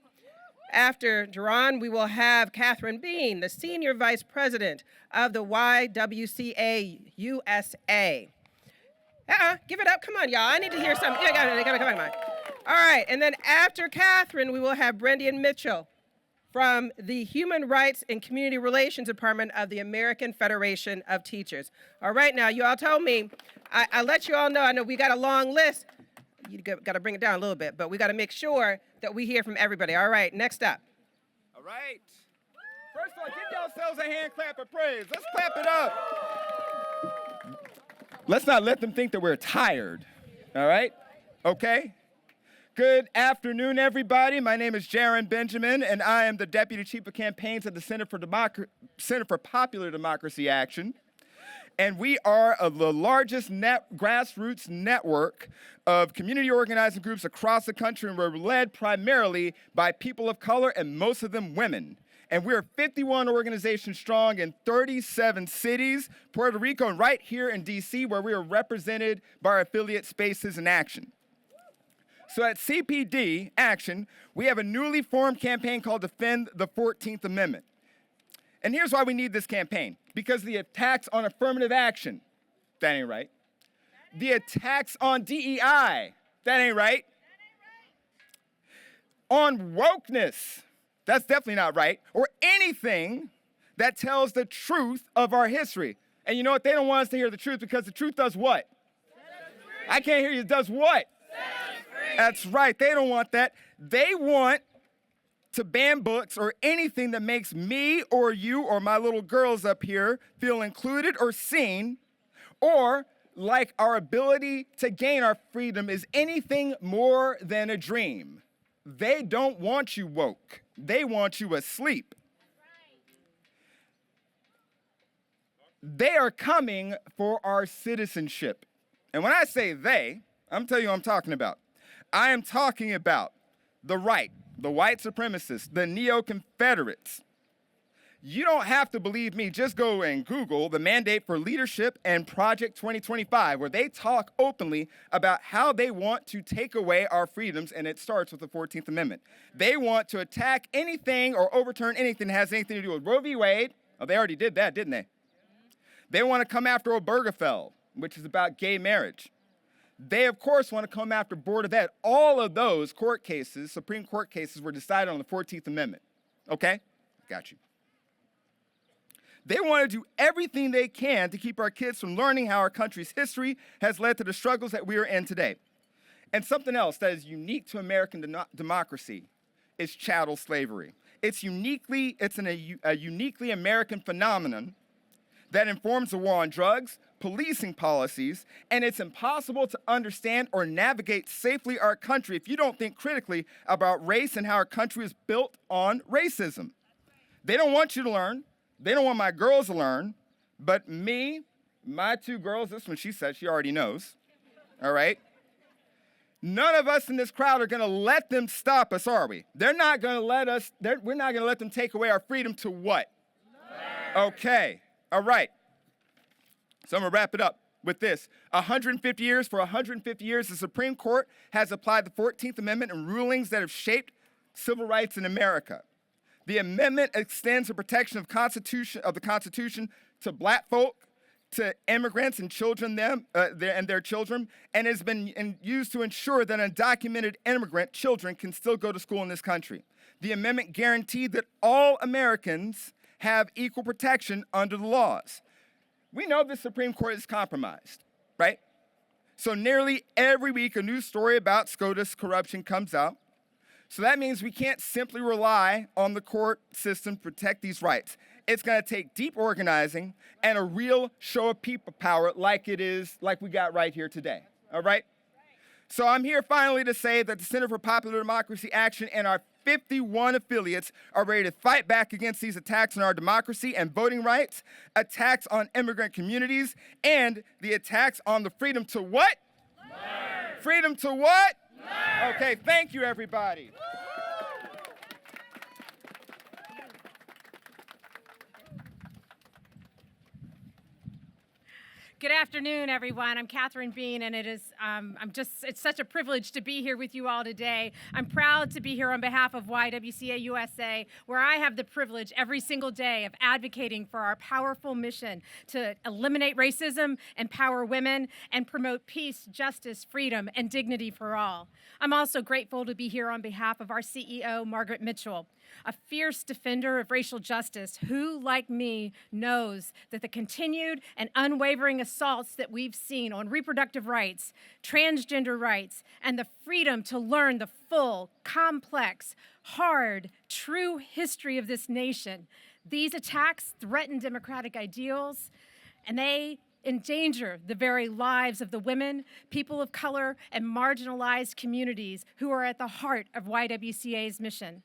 S2: After Deron, we will have Catherine Bean, the Senior Vice President of the YWCA USA. Give it up. Come on, y'all. I need to hear something. Yeah, come on. All right, and then after Catherine, we will have Brendan Mitchell from the Human Rights and Community Relations Department of the American Federation of Teachers. All right, now, you all told me, I let you all know, I know we got a long list. You got to bring it down a little bit, but we got to make sure that we hear from everybody. All right, next up.
S15: All right. First of all, give yourselves a hand clap of praise. Let's clap it up. Let's not let them think that we're tired, all right? Okay? Good afternoon, everybody. My name is Jaron Benjamin, and I am the Deputy Chief of Campaigns at the Center for Popular Democracy Action. And we are the largest grassroots network of community organizing groups across the country, and we're led primarily by people of color, and most of them women. And we're 51 organizations strong in 37 cities, Puerto Rico, and right here in DC, where we are represented by our affiliate Spaces in Action. So at CPD Action, we have a newly formed campaign called Defend the 14th Amendment. And here's why we need this campaign. Because the attacks on affirmative action, that ain't right. The attacks on DEI, that ain't right. On wokeness, that's definitely not right. Or anything that tells the truth of our history. And you know what? They don't want us to hear the truth because the truth does what? I can't hear you. It does what? That's right. They don't want that. They want to ban books or anything that makes me or you or my little girls up here feel included or seen, or like our ability to gain our freedom is anything more than a dream. They don't want you woke. They want you asleep. They are coming for our citizenship. And when I say they, I'm telling you what I'm talking about. I am talking about the right, the white supremacists, the neo-Confederates. You don't have to believe me. Just go and Google the Mandate for Leadership and Project 2025, where they talk openly about how they want to take away our freedoms, and it starts with the 14th Amendment. They want to attack anything or overturn anything that has anything to do with Roe v. Wade. Oh, they already did that, didn't they? They want to come after Obergefell, which is about gay marriage. They, of course, want to come after Board of Ed. All of those court cases, Supreme Court cases, were decided on the 14th Amendment. Okay? Got you. They want to do everything they can to keep our kids from learning how our country's history has led to the struggles that we are in today. And something else that is unique to American democracy is chattel slavery. It's a uniquely American phenomenon that informs the war on drugs, policing policies, and it's impossible to understand or navigate safely our country if you don't think critically about race and how our country is built on racism. They don't want you to learn. They don't want my girls to learn, but me, my 2 girls, this one she said she already knows, all right? None of us in this crowd are gonna let them stop us, are we? They're not gonna let us, we're not gonna let them take away our freedom to what? Learn. Okay, all right. So I'm gonna wrap it up with this. 150 years, for 150 years, the Supreme Court has applied the 14th Amendment in rulings that have shaped civil rights in America. The amendment extends the protection of the Constitution to black folk, to immigrants and children, and their children, and has been used to ensure that undocumented immigrant children can still go to school in this country. The amendment guaranteed that all Americans have equal protection under the laws. We know the Supreme Court is compromised, right? So nearly every week a new story about SCOTUS corruption comes out. So that means we can't simply rely on the court system to protect these rights. It's gonna take deep organizing and a real show of people power like we got right here today, all right? So I'm here finally to say that the Center for Popular Democracy Action and our 51 affiliates are ready to fight back against these attacks on our democracy and voting rights, attacks on immigrant communities, and the attacks on the freedom to what? Learn. Freedom to what? Learn. Okay, thank you, everybody.
S16: Good afternoon, everyone. I'm Catherine Bean, and it's such a privilege to be here with you all today. I'm proud to be here on behalf of YWCA USA, where I have the privilege every single day of advocating for our powerful mission to eliminate racism, empower women, and promote peace, justice, freedom, and dignity for all. I'm also grateful to be here on behalf of our CEO, Margaret Mitchell, a fierce defender of racial justice who, like me, knows that the continued and unwavering assaults that we've seen on reproductive rights, transgender rights, and the freedom to learn the full, complex, hard, true history of this nation, these attacks threaten democratic ideals, and they endanger the very lives of the women, people of color, and marginalized communities who are at the heart of YWCA's mission.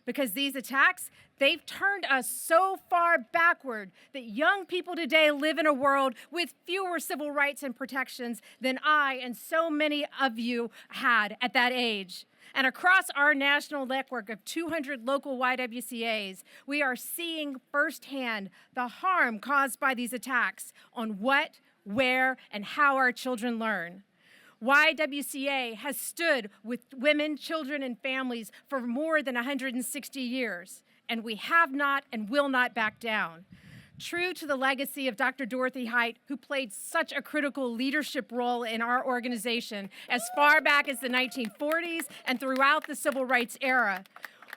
S16: Because these attacks, they've turned us so far backward that young people today live in a world with fewer civil rights and protections than I and so many of you had at that age. And across our national network of 200 local YWCAs, we are seeing firsthand the harm caused by these attacks on what, where, and how our children learn. YWCA has stood with women, children, and families for more than 160 years, and we have not and will not back down. True to the legacy of Dr. Dorothy Height, who played such a critical leadership role in our organization as far back as the 1940s and throughout the civil rights era,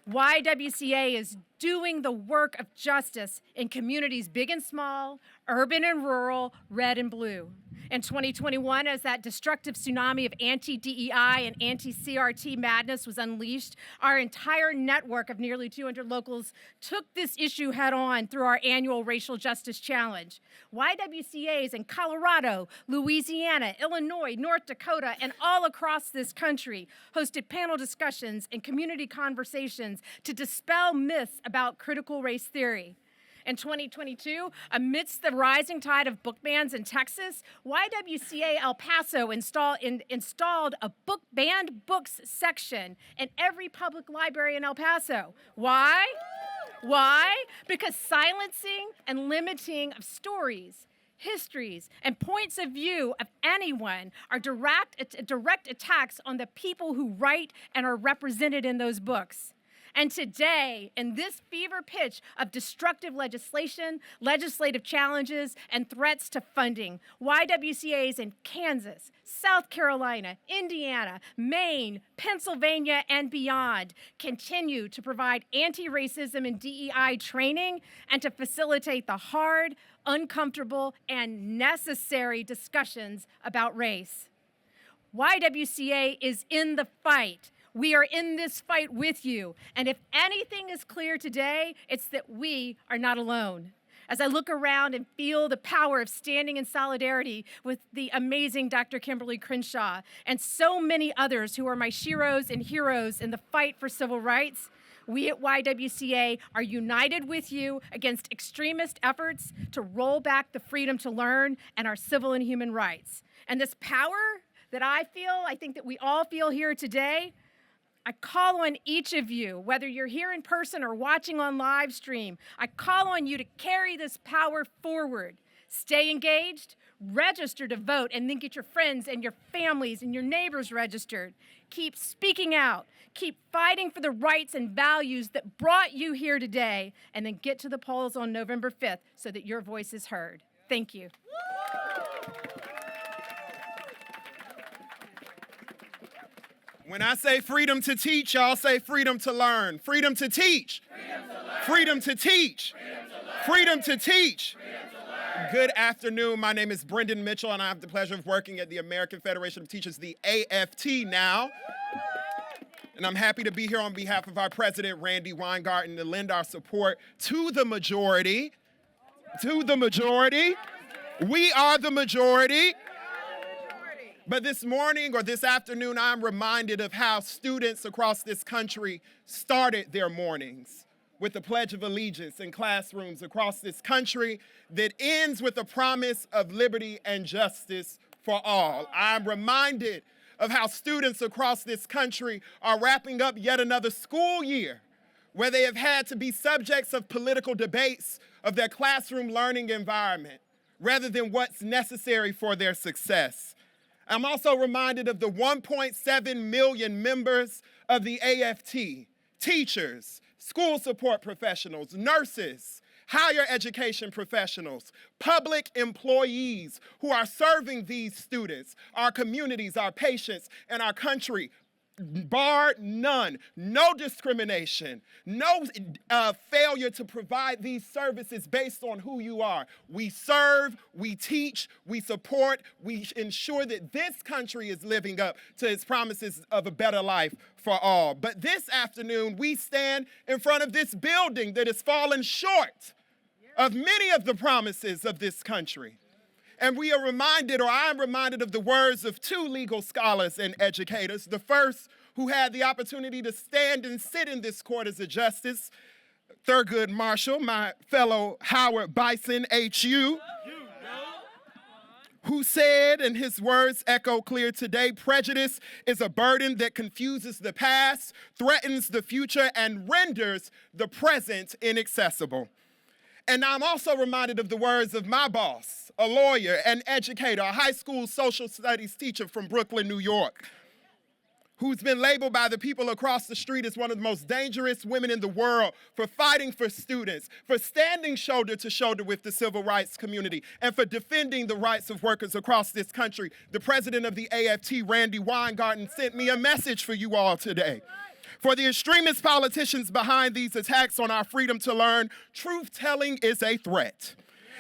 S16: YWCA is doing the work of justice in communities big and small, urban and rural, red and blue. In 2021, as that destructive tsunami of anti-DEI and anti-CRT madness was unleashed, our entire network of nearly 200 locals took this issue head on through our annual Racial Justice Challenge. YWCAs in Colorado, Louisiana, Illinois, North Dakota, and all across this country hosted panel discussions and community conversations to dispel myths about critical race theory. In 2022, amidst the rising tide of book bans in Texas, YWCA El Paso installed a banned books section in every public library in El Paso. Why? Why? Because silencing and limiting of stories, histories, and points of view of anyone are direct attacks on the people who write and are represented in those books. And today, in this fever pitch of destructive legislation, legislative challenges, and threats to funding, YWCAs in Kansas, South Carolina, Indiana, Maine, Pennsylvania, and beyond continue to provide anti-racism and DEI training and to facilitate the hard, uncomfortable, and necessary discussions about race. YWCA is in the fight. We are in this fight with you. And if anything is clear today, it's that we are not alone. As I look around and feel the power of standing in solidarity with the amazing Dr. Kimberly Crenshaw and so many others who are my sheroes and heroes in the fight for civil rights, we at YWCA are united with you against extremist efforts to roll back the freedom to learn and our civil and human rights. And this power that I think that we all feel here today, I call on each of you, whether you're here in person or watching on live stream, I call on you to carry this power forward. Stay engaged, register to vote, and then get your friends and your families and your neighbors registered. Keep speaking out. Keep fighting for the rights and values that brought you here today, and then get to the polls on November 5th so that your voice is heard. Thank you.
S17: When I say freedom to teach, y'all say freedom to learn. Freedom to teach. Freedom to teach. Freedom to teach. Good afternoon. My name is Brendan Mitchell, and I have the pleasure of working at the American Federation of Teachers, the AFT now. And I'm happy to be here on behalf of our president, Randi Weingarten, to lend our support to the majority. To the majority. We are the majority. But this morning or this afternoon, I'm reminded of how students across this country started their mornings with the Pledge of Allegiance in classrooms across this country that ends with a promise of liberty and justice for all. I'm reminded of how students across this country are wrapping up yet another school year where they have had to be subjects of political debates of their classroom learning environment rather than what's necessary for their success. I'm also reminded of the 1.7 million members of the AFT, teachers, school support professionals, nurses, higher education professionals, public employees who are serving these students, our communities, our patients, and our country. Bar none, no discrimination, no failure to provide these services based on who you are. We serve, we teach, we support, we ensure that this country is living up to its promises of a better life for all. But this afternoon, we stand in front of this building that has fallen short of many of the promises of this country. And we are reminded, or I'm reminded of the words of two legal scholars and educators. The first who had the opportunity to stand and sit in this court as a justice, Thurgood Marshall, my fellow Howard Bison, HU, who said, and his words echo clear today, prejudice is a burden that confuses the past, threatens the future, and renders the present inaccessible. And I'm also reminded of the words of my boss, a lawyer, an educator, a high school social studies teacher from Brooklyn, New York, who's been labeled by the people across the street as one of the most dangerous women in the world for fighting for students, for standing shoulder to shoulder with the civil rights community, and for defending the rights of workers across this country. The president of the AFT, Randi Weingarten, sent me a message for you all today. For the extremist politicians behind these attacks on our freedom to learn, truth-telling is a threat.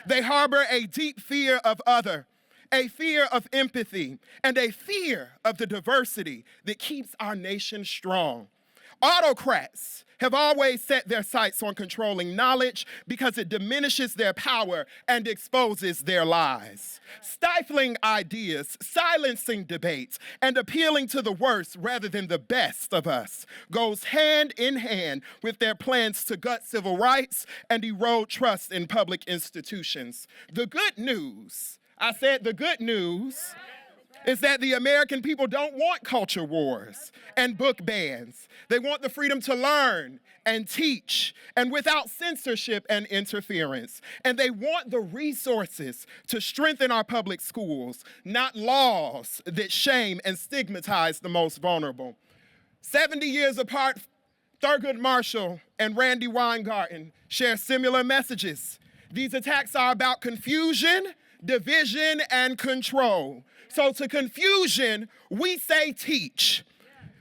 S17: They harbor a deep fear of other, a fear of empathy, and a fear of the diversity that keeps our nation strong. Autocrats have always set their sights on controlling knowledge because it diminishes their power and exposes their lies. Stifling ideas, silencing debates, and appealing to the worst rather than the best of us goes hand in hand with their plans to gut civil rights and erode trust in public institutions. The good news, I said the good news, is that the American people don't want culture wars and book bans. They want the freedom to learn and teach, and without censorship and interference. And they want the resources to strengthen our public schools, not laws that shame and stigmatize the most vulnerable. 70 years apart, Thurgood Marshall and Randi Weingarten share similar messages. These attacks are about confusion, division, and control. So to confusion, we say teach.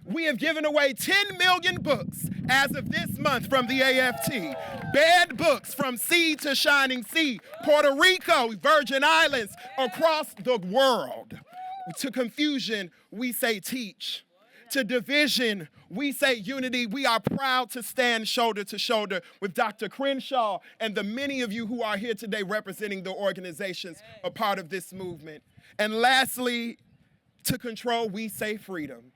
S17: We have given away 10 million books as of this month from the AFT. Banned books from sea to shining sea, Puerto Rico, Virgin Islands, across the world. To confusion, we say teach. To division, we say unity. We are proud to stand shoulder to shoulder with Dr. Crenshaw and the many of you who are here today representing the organizations a part of this movement. And lastly, to control, we say freedom.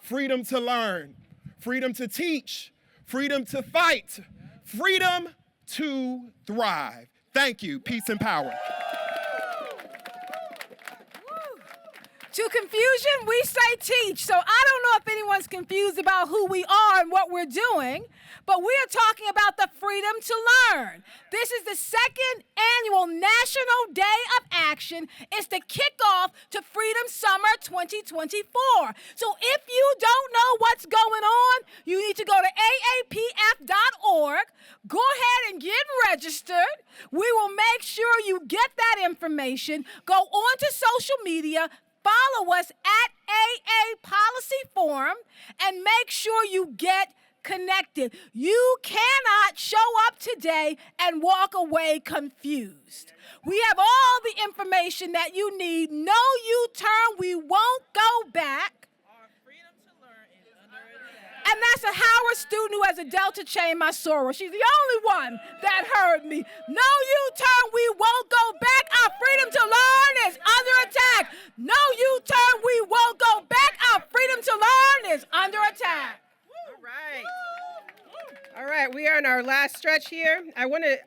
S17: Freedom to learn, freedom to teach, freedom to fight, freedom to thrive. Thank you. Peace and power.
S11: To confusion, we say teach. So I don't know if anyone's confused about who we are and what we're doing, but we are talking about the freedom to learn. This is the second annual National Day of Action. It's the kickoff to Freedom Summer 2024. So if you don't know what's going on, you need to go to aapf.org. Go ahead and get registered. We will make sure you get that information. Go on to social media. Follow us at AA Policy Forum and make sure you get connected. You cannot show up today and walk away confused. We have all the information that you need. No U-turn. We won't go back. And that's a Howard student who has a delta chain Masoro. She's the only one that heard me. No U-turn, we won't go back. Our freedom to learn is under attack. No U-turn, we won't go back. Our freedom to learn is under attack.
S2: All right. All right, we are in our last stretch here. I want to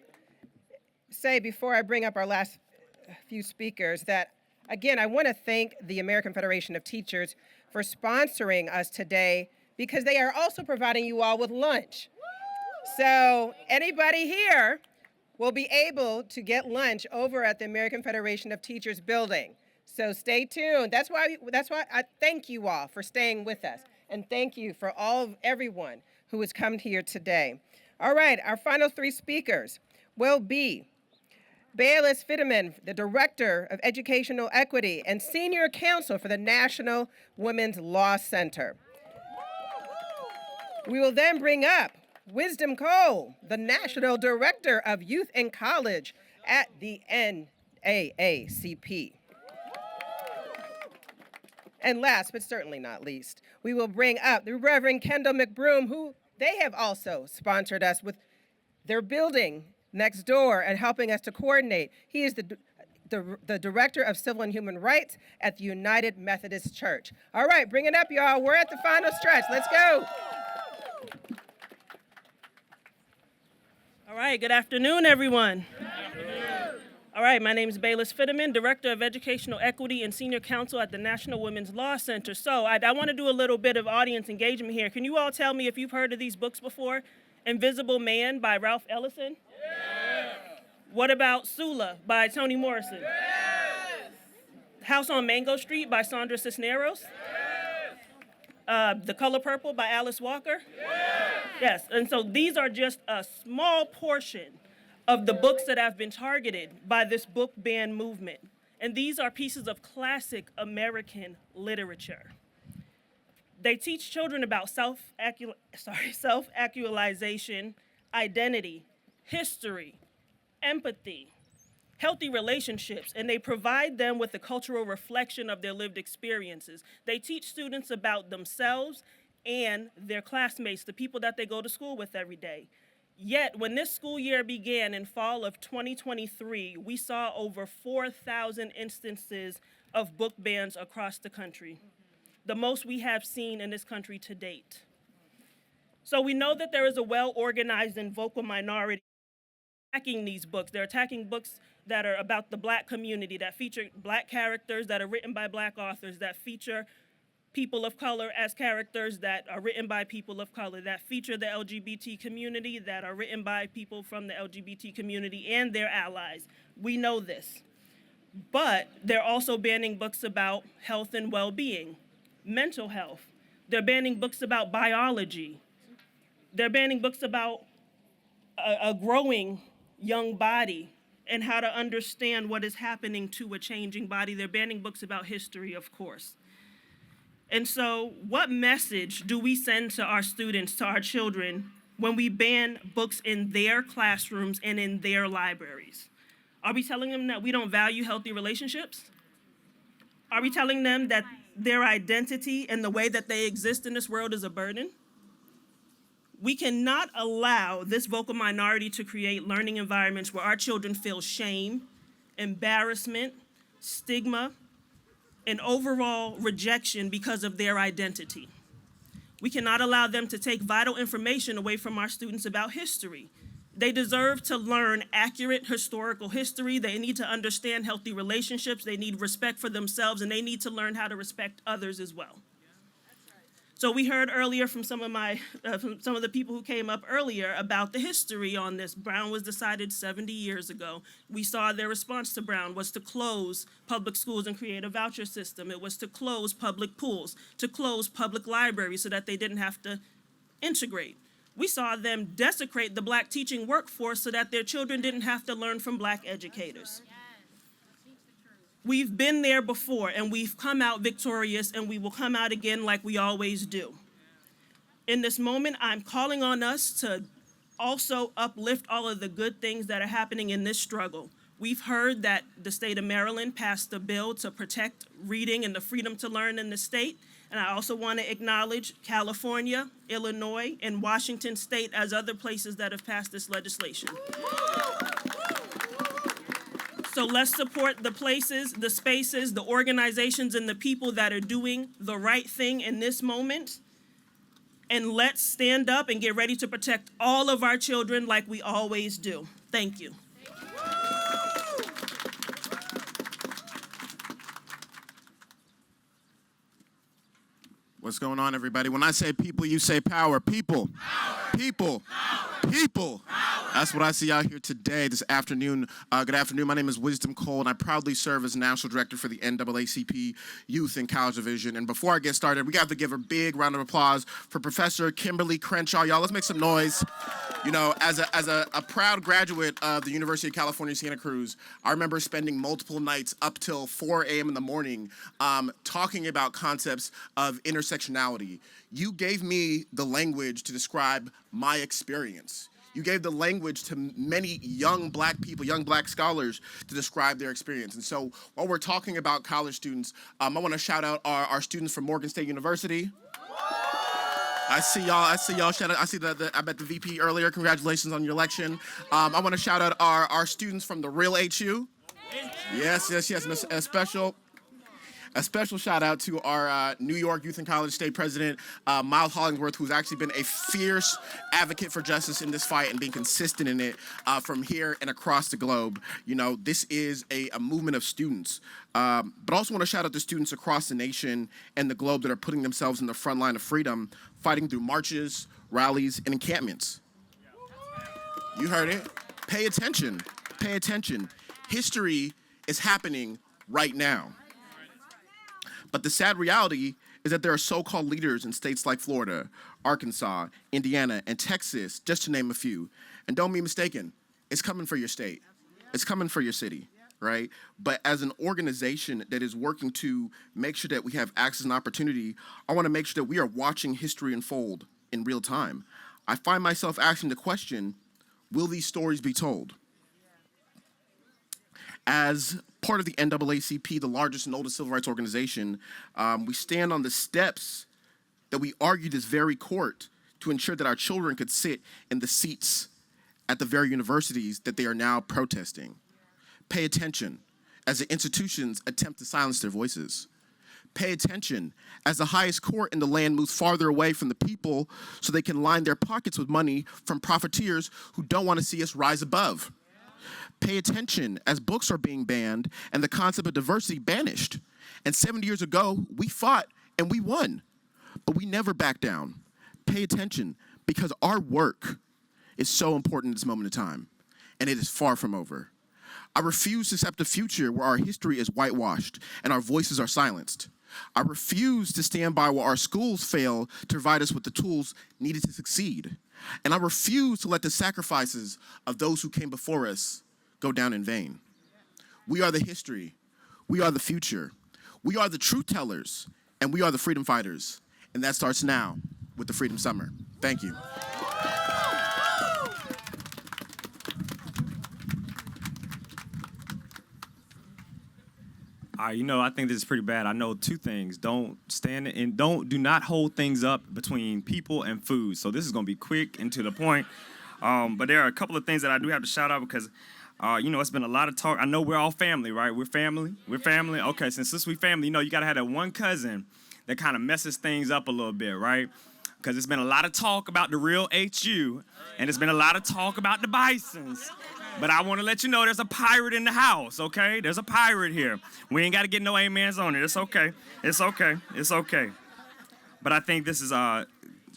S2: say before I bring up our last few speakers that, again, I want to thank the American Federation of Teachers for sponsoring us today, because they are also providing you all with lunch. So anybody here will be able to get lunch over at the American Federation of Teachers building. So stay tuned. That's why I thank you all for staying with us. And thank you for everyone who has come here today. All right, our final three speakers will be Bayless Fitterman, the Director of Educational Equity and Senior Counsel for the National Women's Law Center. We will then bring up Wisdom Cole, the National Director of Youth and College at the NAACP. And last but certainly not least, we will bring up the Reverend Kendall McBroom, who they have also sponsored us with their building next door and helping us to coordinate. He is the Director of Civil and Human Rights at the United Methodist Church. All right, bring it up, y'all. We're at the final stretch. Let's go.
S18: All right, good afternoon, everyone. All right, my name is Bayless Fitterman, Director of Educational Equity and Senior Counsel at the National Women's Law Center. So I want to do a little bit of audience engagement here. Can you all tell me if you've heard of these books before? Invisible Man by Ralph Ellison? Yes. What about Sula by Toni Morrison? Yes. House on Mango Street by Sandra Cisneros? Yes. The Color Purple by Alice Walker? Yes. Yes, and so these are just a small portion of the books that have been targeted by this book ban movement. And these are pieces of classic American literature. They teach children about self-actualization, identity, history, empathy, healthy relationships, and they provide them with a cultural reflection of their lived experiences. They teach students about themselves and their classmates, the people that they go to school with every day. Yet, when this school year began in fall of 2023, we saw over 4,000 instances of book bans across the country, the most we have seen in this country to date. So we know that there is a well-organized and vocal minority attacking these books. They're attacking books that are about the Black community, that feature Black characters, that are written by Black authors, that feature people of color as characters that are written by people of color, that feature the LGBT community, that are written by people from the LGBT community and their allies. We know this. But they're also banning books about health and well-being, mental health. They're banning books about biology. They're banning books about a growing young body and how to understand what is happening to a changing body. They're banning books about history, of course. And so what message do we send to our students, to our children, when we ban books in their classrooms and in their libraries? Are we telling them that we don't value healthy relationships? Are we telling them that their identity and the way that they exist in this world is a burden? We cannot allow this vocal minority to create learning environments where our children feel shame, embarrassment, stigma, and overall rejection because of their identity. We cannot allow them to take vital information away from our students about history, They deserve to learn accurate historical history. They need to understand healthy relationships. They need respect for themselves, and they need to learn how to respect others as well. So we heard earlier from some of the people who came up earlier about the history on this. Brown was decided 70 years ago. We saw their response to Brown was to close public schools and create a voucher system. It was to close public pools, to close public libraries so that they didn't have to integrate. We saw them desecrate the Black teaching workforce so that their children didn't have to learn from Black educators. We've been there before, and we've come out victorious, and we will come out again like we always do. In this moment, I'm calling on us to also uplift all of the good things that are happening in this struggle. We've heard that the state of Maryland passed a bill to protect reading and the freedom to learn in the state. And I also want to acknowledge California, Illinois, and Washington State as other places that have passed this legislation. So let's support the places, the spaces, the organizations, and the people that are doing the right thing in this moment. And let's stand up and get ready to protect all of our children like we always do. Thank you.
S19: What's going on, everybody? When I say people, you say power. People. People. People. That's what I see out here today, this afternoon. Good afternoon. My name is Wisdom Cole, and I proudly serve as National Director for the NAACP Youth and College Division. And before I get started, we got to give a big round of applause for Professor Kimberly Crenshaw. Y'all, let's make some noise. You know, as a proud graduate of the University of California, Santa Cruz, I remember spending multiple nights up till 4 a.m. in the morning talking about concepts of intersectionality. You gave me the language to describe my experience. You gave the language to many young Black people, young Black scholars, to describe their experience. And so while we're talking about college students, I want to shout out our students from Morgan State University. I see y'all. Shout out. I met the VP earlier. Congratulations on your election. I want to shout out our students from the real HU. Yes. And a special shout out to our New York Youth and College State President, Miles Hollingsworth, who's actually been a fierce advocate for justice in this fight and being consistent in it from here and across the globe. You know, this is a movement of students. But I also want to shout out the students across the nation and the globe that are putting themselves in the front line of freedom, fighting through marches, rallies, and encampments. You heard it. Pay attention. Pay attention. History is happening right now. But the sad reality is that there are so-called leaders in states like Florida, Arkansas, Indiana, and Texas, just to name a few. And don't be mistaken, it's coming for your state. It's coming for your city, right? But as an organization that is working to make sure that we have access and opportunity, I want to make sure that we are watching history unfold in real time. I find myself asking the question, will these stories be told? As part of the NAACP, the largest and oldest civil rights organization, we stand on the steps that we argued this very court to ensure that our children could sit in the seats at the very universities that they are now protesting. Pay attention as the institutions attempt to silence their voices. Pay attention as the highest court in the land moves farther away from the people so they can line their pockets with money from profiteers who don't want to see us rise above. Pay attention as books are being banned and the concept of diversity banished. And 70 years ago, we fought and we won, but we never backed down. Pay attention because our work is so important at this moment in time, and it is far from over. I refuse to accept a future where our history is whitewashed and our voices are silenced. I refuse to stand by while our schools fail to provide us with the tools needed to succeed. And I refuse to let the sacrifices of those who came before us go down in vain. We are the history. We are the future. We are the truth tellers, and we are the freedom fighters. And that starts now with the Freedom Summer. Thank you.
S20: I think this is pretty bad. I know two things. Do not hold things up between people and food. So this is going to be quick and to the point. But there are a couple of things that I do have to shout out because it's been a lot of talk. I know we're all family, right? We're family. Okay, since we family, you got to have that one cousin that kind of messes things up a little bit, right? because there's been a lot of talk about the real HU, and there's been a lot of talk about the Bisons. But I want to let you know there's a pirate in the house, okay? There's a pirate here. We ain't got to get no amens on it. It's okay. It's okay. It's okay. But I think this is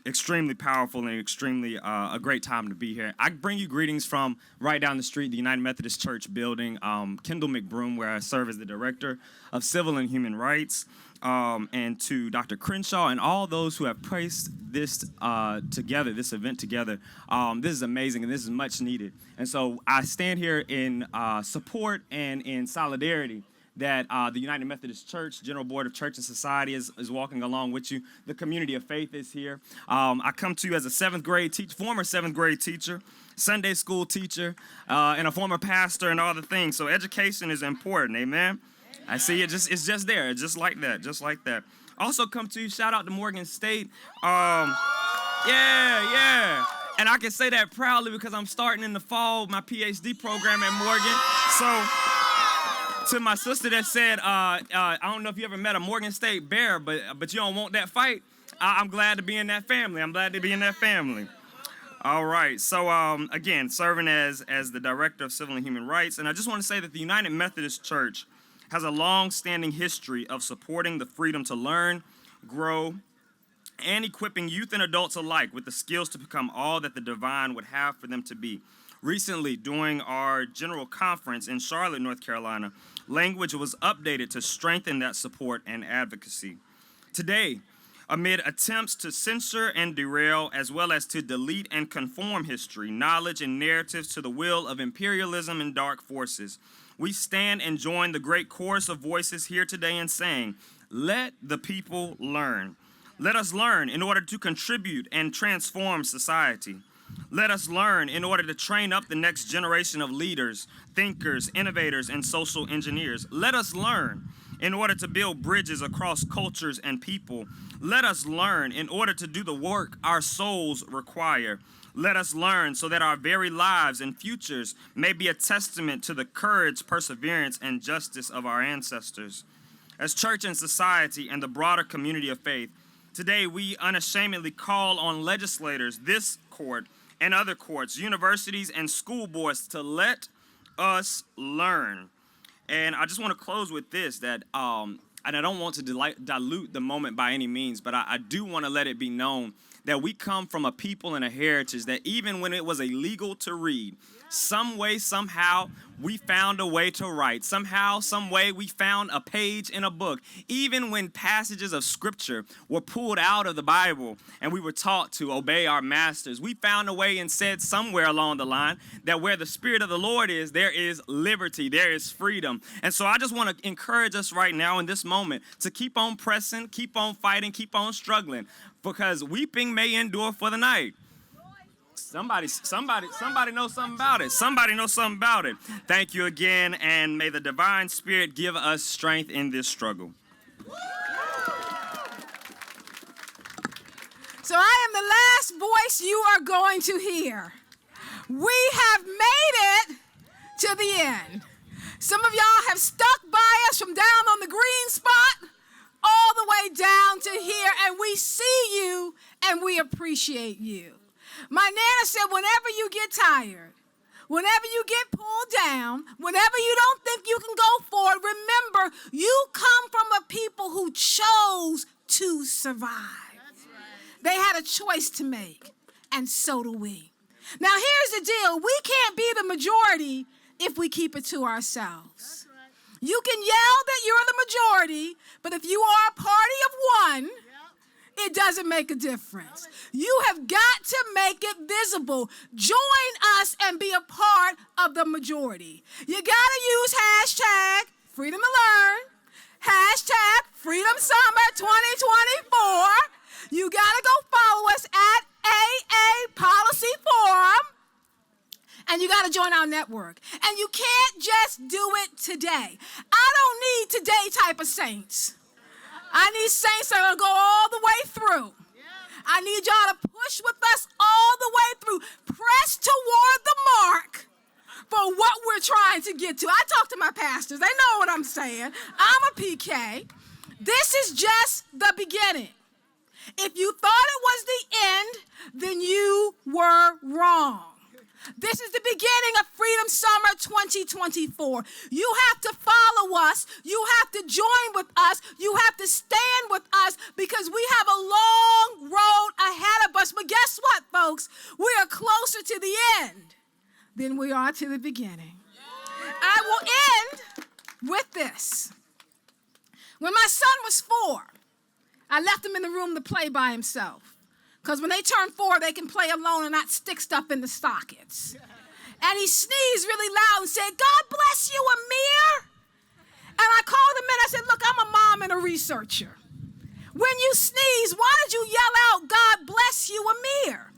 S20: extremely powerful and extremely a great time to be here. I bring you greetings from right down the street, the United Methodist Church building, Kendall McBroom, where I serve as the Director of Civil and Human Rights, and to Dr. Crenshaw and all those who have placed this together, this event together. This is amazing and this is much needed. And so I stand here in support and in solidarity that the United Methodist Church, General Board of Church and Society is walking along with you. The community of faith is here. I come to you as a former seventh grade teacher, Sunday school teacher, and a former pastor and all the things. So education is important, amen? I see it's just there, just like that. Also come to you, shout out to Morgan State. Yeah. And I can say that proudly because I'm starting in the fall my PhD program at Morgan. So to my sister that said, I don't know if you ever met a Morgan State Bear, but you don't want that fight, I'm glad to be in that family. All right, so again, serving as the Director of Civil and Human Rights, and I just want to say that the United Methodist Church has a long-standing history of supporting the freedom to learn, grow, and equipping youth and adults alike with the skills to become all that the divine would have for them to be. Recently, during our general conference in Charlotte, North Carolina, language was updated to strengthen that support and advocacy. Today, amid attempts to censor and derail, as well as to delete and conform history, knowledge, and narratives to the will of imperialism and dark forces, we stand and join the great chorus of voices here today in saying, let the people learn. Let us learn in order to contribute and transform society. Let us learn in order to train up the next generation of leaders, thinkers, innovators, and social engineers. Let us learn in order to build bridges across cultures and people. Let us learn in order to do the work our souls require. Let us learn so that our very lives and futures may be a testament to the courage, perseverance, and justice of our ancestors. As church and society and the broader community of faith, today we unashamedly call on legislators, this court, and other courts, universities, and school boards to let us learn. And I just want to close with this, that, and I don't want to dilute the moment by any means, but I do want to let it be known that we come from a people and a heritage that even when it was illegal to read, some way, somehow, we found a way to write. Somehow, some way, we found a page in a book. Even when passages of scripture were pulled out of the Bible and we were taught to obey our masters, we found a way and said somewhere along the line that where the Spirit of the Lord is, there is liberty, there is freedom. And so I just want to encourage us right now in this moment to keep on pressing, keep on fighting, keep on struggling, because weeping may endure for the night. Somebody knows something about it. Somebody knows something about it. Thank you again, and may the divine Spirit give us strength in this struggle.
S11: So I am the last voice you are going to hear. We have made it to the end. Some of y'all have stuck by us from down on the green spot all the way down to here, and we see you and we appreciate you. My Nana said, whenever you get tired, whenever you get pulled down, whenever you don't think you can go forward, remember, you come from a people who chose to survive. They had a choice to make, and so do we. Now, here's the deal. We can't be the majority if we keep it to ourselves. You can yell that you're the majority, but if you are a party of one, it doesn't make a difference. You have got to make it visible. Join us and be a part of the majority. You got to use hashtag Freedom to Learn, hashtag Freedom Summer 2024. You got to go follow us at AA Policy Forum. And you got to join our network. And you can't just do it today. I don't need today type of saints. I need saints that will go all the way through. I need y'all to push with us all the way through. Press toward the mark for what we're trying to get to. I talk to my pastors. They know what I'm saying. I'm a PK. This is just the beginning. If you thought it was the end, then you were wrong. This is the beginning of Freedom Summer 2024. You have to follow us. You have to join with us. You have to stand with us because we have a long road ahead of us. But guess what, folks? We are closer to the end than we are to the beginning. I will end with this. When my son was 4, I left him in the room to play by himself. Because when they turn 4, they can play alone and not stick stuff in the sockets. And he sneezed really loud and said, "God bless you, Amir." And I called him in. I said, "Look, I'm a mom and a researcher. When you sneeze, why did you yell out, 'God bless you, Amir'?"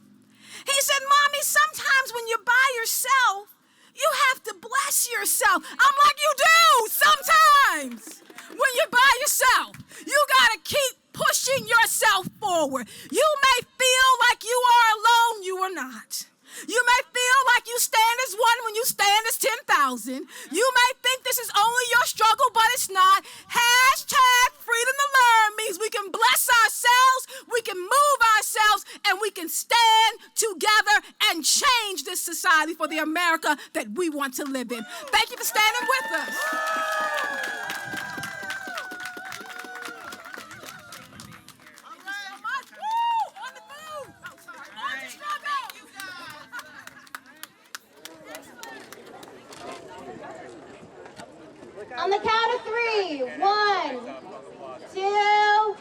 S11: He said, "Mommy, sometimes when you're by yourself, you have to bless yourself." I'm like, "You do sometimes. When you're by yourself, you got to keep pushing yourself forward. You may feel like you are alone. You are not. You may feel like you stand as one when you stand as 10,000. You may think this is only your struggle, but it's not. Hashtag freedom to learn means we can bless ourselves, we can move ourselves, and we can stand together and change this society for the America that we want to live in. Thank you for standing with us.
S21: On the count of 3, 1, 2,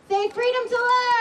S21: say freedom to learn.